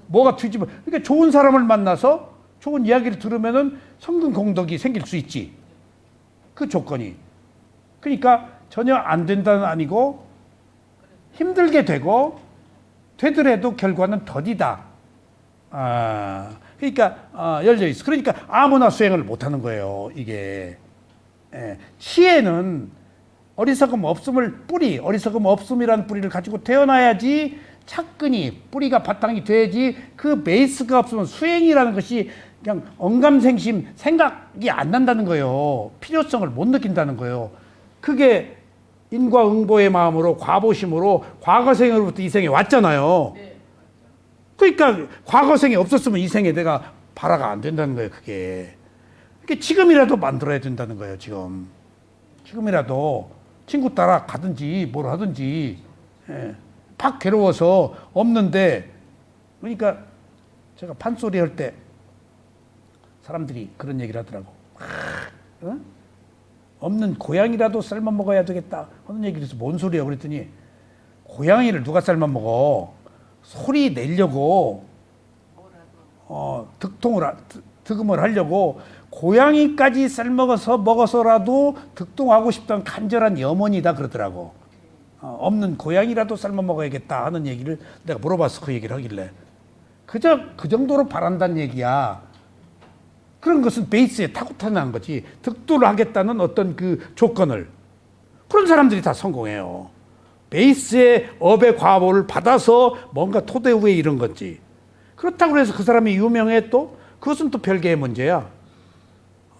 뭐가 뒤집어. 그러니까 좋은 사람을 만나서 좋은 이야기를 들으면은 성근 공덕이 생길 수 있지. 그 조건이. 그러니까 전혀 안 된다는 아니고 힘들게 되고 되더라도 결과는 더디다. 그러니까 열려 있어. 그러니까 아무나 수행을 못 하는 거예요. 이게. 치에는 어리석음 없음을 어리석음 없음이라는 뿌리를 가지고 태어나야지 착근이 뿌리가 바탕이 돼야지 그 베이스가 없으면 수행이라는 것이 그냥 언감생심 생각이 안 난다는 거예요. 필요성을 못 느낀다는 거예요. 그게 인과응보의 마음으로 과보심으로 과거생으로부터 이 생에 왔잖아요. 그러니까 과거생이 없었으면 이 생에 내가 발화가 안 된다는 거예요. 그게. 그러니까 지금이라도 만들어야 된다는 거예요. 지금이라도 친구 따라 가든지 뭘 하든지 팍 괴로워서 없는데 그러니까 제가 판소리 할 때 사람들이 그런 얘기를 하더라고. 없는 고양이라도 삶아 먹어야 되겠다 하는 얘기를 해서 뭔 소리야 그랬더니 고양이를 누가 삶아 먹어. 소리 내려고 득음을 하려고 고양이까지 먹어서라도 득동하고 싶다는 간절한 염원이다 그러더라고. 없는 고양이라도 삶아 먹어야겠다 하는 얘기를 내가 물어봤어. 그 얘기를 하길래 그저 그 정도로 바란다는 얘기야. 그런 것은 베이스에 타고 타는 거지. 득도를 하겠다는 어떤 그 조건을. 그런 사람들이 다 성공해요. 베이스의 업의 과보를 받아서 뭔가 토대 위에 이런 건지. 그렇다고 해서 그 사람이 유명해 또? 그것은 또 별개의 문제야.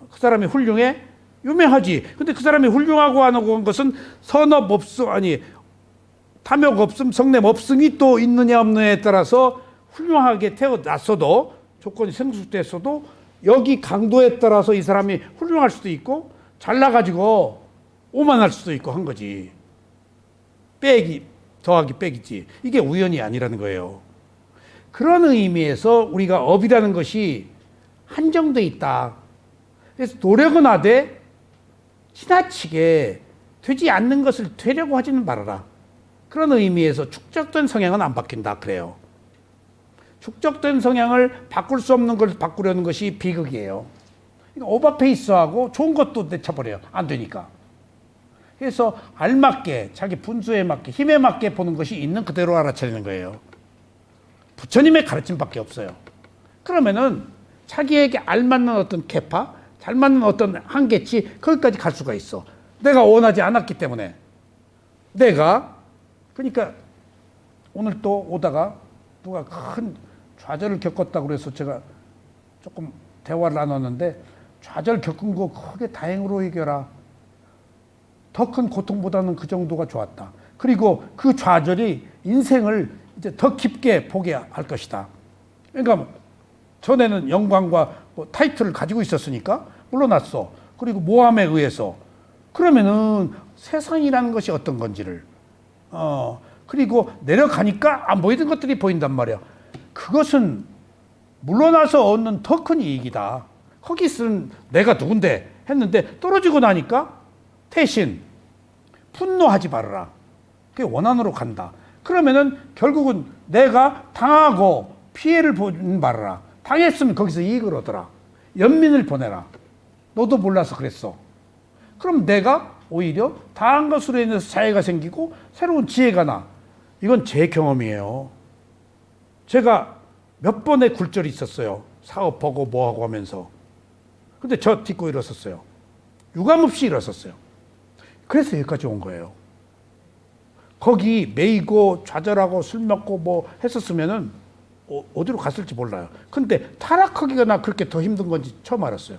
그 사람이 훌륭해? 유명하지. 근데 그 사람이 훌륭하고 안 하고 한 것은 선업 없음, 아니, 탐욕 없음, 성냄 없음이 또 있느냐 없느냐에 따라서 훌륭하게 태어났어도, 조건이 성숙됐어도 여기 강도에 따라서 이 사람이 훌륭할 수도 있고 잘나가지고 오만할 수도 있고 한 거지. 빼기 더하기 빼기지. 이게 우연이 아니라는 거예요. 그런 의미에서 우리가 업이라는 것이 한정돼 있다. 그래서 노력은 하되 지나치게 되지 않는 것을 되려고 하지는 말아라. 그런 의미에서 축적된 성향은 안 바뀐다 그래요. 축적된 성향을 바꿀 수 없는 걸 바꾸려는 것이 비극이에요. 그러니까 오버페이스하고 좋은 것도 내쳐버려요. 안 되니까. 그래서 알맞게 자기 분수에 맞게 힘에 맞게 보는 것이 있는 그대로 알아차리는 거예요. 부처님의 가르침밖에 없어요. 그러면은 자기에게 알맞는 어떤 계파, 잘 맞는 어떤 한계치 거기까지 갈 수가 있어. 내가 원하지 않았기 때문에. 내가 그러니까 오늘 또 오다가 누가 큰 좌절을 겪었다고 그래서 제가 조금 대화를 나눴는데, 좌절 겪은 거 크게 다행으로 여겨라. 더 큰 고통보다는 그 정도가 좋았다. 그리고 그 좌절이 인생을 이제 더 깊게 보게 할 것이다. 그러니까 전에는 영광과 뭐 타이틀을 가지고 있었으니까 물러났어. 그리고 모함에 의해서. 그러면은 세상이라는 것이 어떤 건지를 그리고 내려가니까 안 보이던 것들이 보인단 말이야. 그것은 물러나서 얻는 더 큰 이익이다. 거기서는 내가 누군데 했는데 떨어지고 나니까 대신 분노하지 말아라. 그게 원한으로 간다. 그러면은 결국은 내가 당하고 피해를 보지 말아라. 당했으면 거기서 이익을 얻어라. 연민을 보내라. 너도 몰라서 그랬어. 그럼 내가 오히려 당한 것으로 인해서 자해가 생기고 새로운 지혜가 나. 이건 제 경험이에요. 제가 몇 번의 굴절이 있었어요. 사업하고 뭐하고 하면서. 근데 저 딛고 일었었어요. 유감없이 일었었어요. 그래서 여기까지 온 거예요. 거기 매이고 좌절하고 술 먹고 뭐 했었으면은 어디로 갔을지 몰라요. 근데 타락하기가 나 그렇게 더 힘든 건지 처음 알았어요.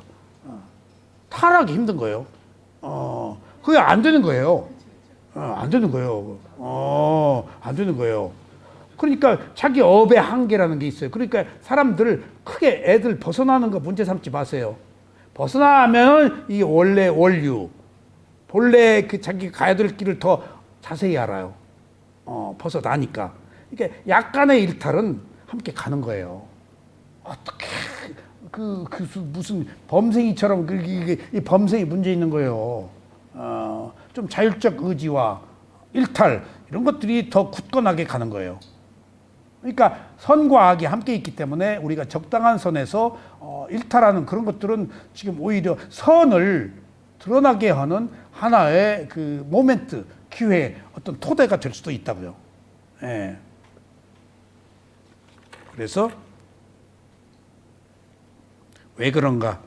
타락이 힘든 거예요. 그게 안 되는 거예요. 안 되는 거예요. 안 되는 거예요. 그러니까 자기 업의 한계라는 게 있어요. 그러니까 사람들 크게 애들 벗어나는 거 문제 삼지 마세요. 벗어나면 이 원래 원류, 본래 그 자기 가야 될 길을 더 자세히 알아요. 벗어나니까. 그러니까 약간의 일탈은 함께 가는 거예요. 어떻게 무슨 범생이처럼 이 범생이 문제 있는 거예요. 좀 자율적 의지와 일탈 이런 것들이 더 굳건하게 가는 거예요. 그러니까 선과 악이 함께 있기 때문에 우리가 적당한 선에서 일탈하는 그런 것들은 지금 오히려 선을 드러나게 하는 하나의 그 모멘트, 기회, 어떤 토대가 될 수도 있다고요. 예. 그래서 왜 그런가?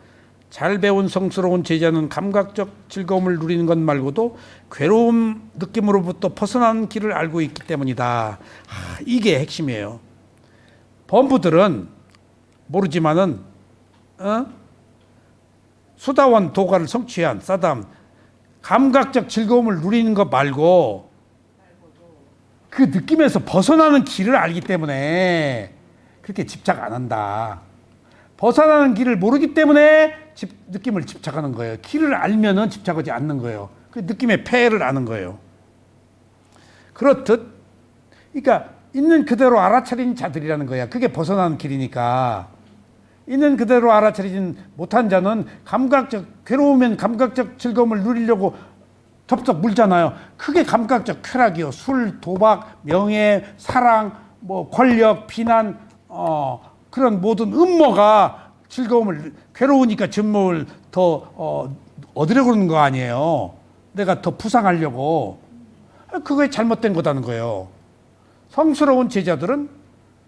잘 배운 성스러운 제자는 감각적 즐거움을 누리는 것 말고도 괴로움 느낌으로부터 벗어나는 길을 알고 있기 때문이다. 이게 핵심이에요. 범부들은 모르지만은 수다원 도가를 성취한 사담 감각적 즐거움을 누리는 것 말고 그 느낌에서 벗어나는 길을 알기 때문에 그렇게 집착 안 한다. 벗어나는 길을 모르기 때문에 느낌을 집착하는 거예요. 길을 알면은 집착하지 않는 거예요. 그 느낌의 폐해를 아는 거예요. 그렇듯, 그러니까 있는 그대로 알아차린 자들이라는 거야. 그게 벗어나는 길이니까. 있는 그대로 알아차리진 못한 자는 괴로우면 감각적 즐거움을 누리려고 덥석 물잖아요. 그게 감각적 쾌락이요. 술, 도박, 명예, 사랑, 뭐 권력, 비난, 그런 모든 음모가 즐거움을, 괴로우니까 즐거움을 더 얻으려고 그러는 거 아니에요. 내가 더 부상하려고. 그게 잘못된 거다는 거예요. 성스러운 제자들은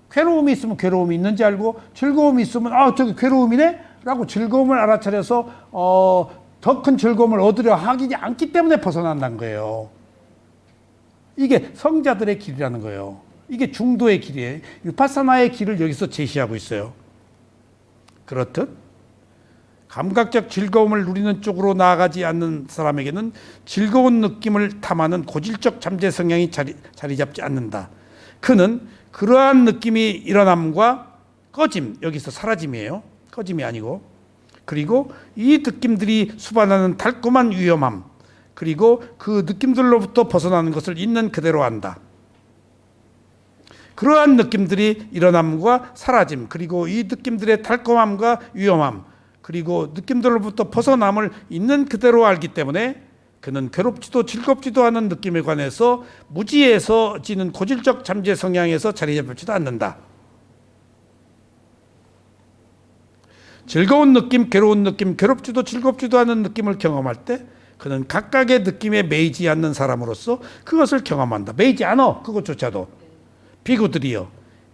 괴로움이 있으면 괴로움이 있는지 알고, 즐거움이 있으면 저기 괴로움이네? 라고 즐거움을 알아차려서 더 큰 즐거움을 얻으려 하기 않기 때문에 벗어난다는 거예요. 이게 성자들의 길이라는 거예요. 이게 중도의 길이에요. 위파사나의 길을 여기서 제시하고 있어요. 그렇듯 감각적 즐거움을 누리는 쪽으로 나아가지 않는 사람에게는 즐거운 느낌을 탐하는 고질적 잠재 성향이 자리 잡지 않는다. 그는 그러한 느낌이 일어남과 꺼짐, 여기서 사라짐이에요. 꺼짐이 아니고. 그리고 이 느낌들이 수반하는 달콤한 위험함, 그리고 그 느낌들로부터 벗어나는 것을 있는 그대로 안다. 그러한 느낌들이 일어남과 사라짐, 그리고 이 느낌들의 달콤함과 위험함, 그리고 느낌들로부터 벗어남을 있는 그대로 알기 때문에 그는 괴롭지도 즐겁지도 않은 느낌에 관해서 무지에서 지는 고질적 잠재 성향에서 자리 잡지도 않는다. 즐거운 느낌, 괴로운 느낌, 괴롭지도 즐겁지도 않은 느낌을 경험할 때 그는 각각의 느낌에 매이지 않는 사람으로서 그것을 경험한다. 매이지 않아, 그것조차도. 비구들이여,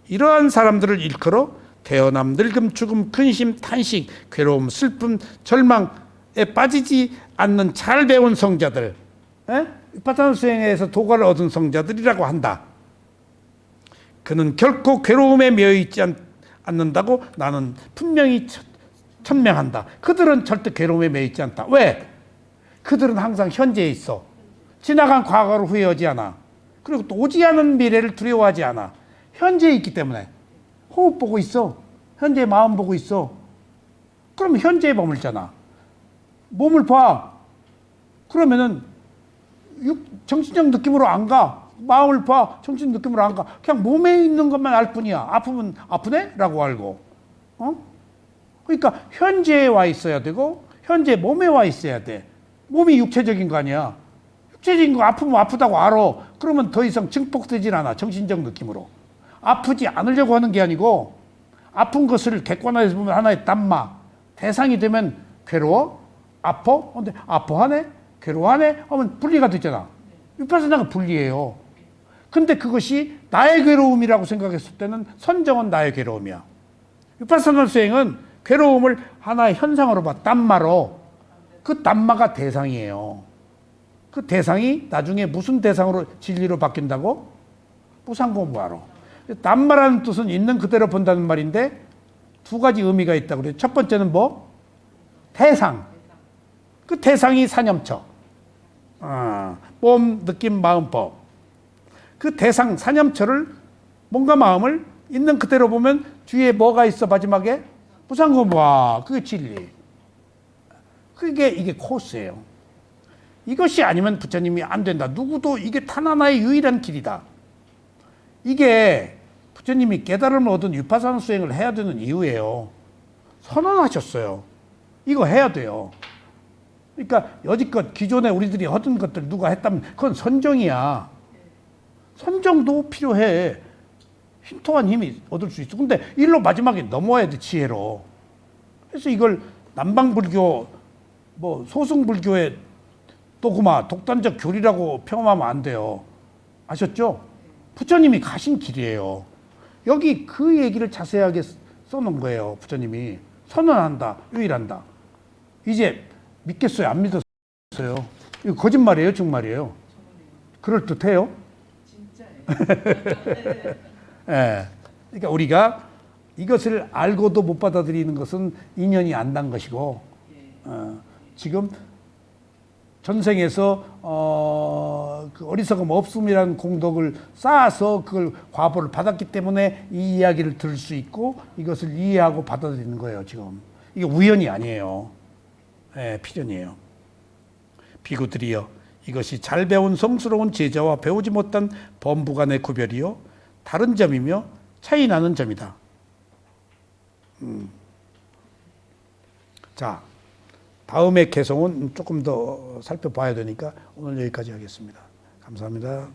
이러한 사람들을 일컬어 태어남, 늙음, 죽음, 근심, 탄식, 괴로움, 슬픔, 절망에 빠지지 않는 잘 배운 성자들, 위파사나 수행에서 도가를 얻은 성자들이라고 한다. 그는 결코 괴로움에 매여있지 않는다고 나는 분명히 천명한다. 그들은 절대 괴로움에 매여있지 않다. 왜? 그들은 항상 현재에 있어. 지나간 과거를 후회하지 않아. 그리고 또 오지 않은 미래를 두려워하지 않아. 현재에 있기 때문에. 호흡 보고 있어. 현재 마음 보고 있어. 그럼 현재에 머물잖아. 몸을 봐. 그러면은 정신적 느낌으로 안 가. 마음을 봐. 정신 느낌으로 안 가. 그냥 몸에 있는 것만 알 뿐이야. 아프면 아프네? 라고 알고. 그러니까 현재에 와 있어야 되고 현재 몸에 와 있어야 돼. 몸이 육체적인 거 아니야. 육체적인 거 아프면 아프다고 알아. 그러면 더 이상 증폭되질 않아. 정신적 느낌으로. 아프지 않으려고 하는 게 아니고 아픈 것을 객관화해서 보면 하나의 담마. 대상이 되면 괴로워? 아파? 근데 아파하네? 괴로워하네? 하면 분리가 되잖아. 위파사나가 분리해요. 근데 그것이 나의 괴로움이라고 생각했을 때는 선정은 나의 괴로움이야. 위파사나 수행은 괴로움을 하나의 현상으로 봐. 담마로. 그 담마가 대상이에요. 그 대상이 나중에 무슨 대상으로 진리로 바뀐다고? 무상공부하러. 담마라는 뜻은 있는 그대로 본다는 말인데 두 가지 의미가 있다고 그래요. 첫 번째는 뭐? 대상. 그 대상이 사념처. 몸, 느낌, 마음법. 그 대상, 사념처를 몸과 마음을 있는 그대로 보면 뒤에 뭐가 있어 마지막에? 무상공부화. 그게 진리. 이게 코스예요. 이것이 아니면 부처님이 안 된다. 누구도 이게 단 하나의 유일한 길이다. 이게 부처님이 깨달음을 얻은 위파사나 수행을 해야 되는 이유예요. 선언하셨어요. 이거 해야 돼요. 그러니까 여지껏 기존에 우리들이 얻은 것들 누가 했다면 그건 선정이야. 선정도 필요해. 신통한 힘이 얻을 수 있어. 근데 일로 마지막에 넘어야 돼, 지혜로. 그래서 이걸 남방불교, 소승불교의 도구마, 독단적 교리라고 평하면 안 돼요. 아셨죠? 부처님이 가신 길이에요. 여기 그 얘기를 자세하게 써놓은 거예요. 부처님이. 선언한다. 유일한다. 이제 믿겠어요? 안 믿었어요? 이거 거짓말이에요? 정말이에요? 그럴듯해요? 진짜예요. 네. 그러니까 우리가 이것을 알고도 못 받아들이는 것은 인연이 안 난 것이고 지금 전생에서 그 어리석음 없음이라는 공덕을 쌓아서 그걸 과보를 받았기 때문에 이 이야기를 들을 수 있고 이것을 이해하고 받아들이는 거예요. 지금 이게 우연이 아니에요. 필연이에요. 비구들이여, 이것이 잘 배운 성스러운 제자와 배우지 못한 범부 간의 구별이요 다른 점이며 차이 나는 점이다. 자, 다음의 개성은 조금 더 살펴봐야 되니까 오늘 여기까지 하겠습니다. 감사합니다.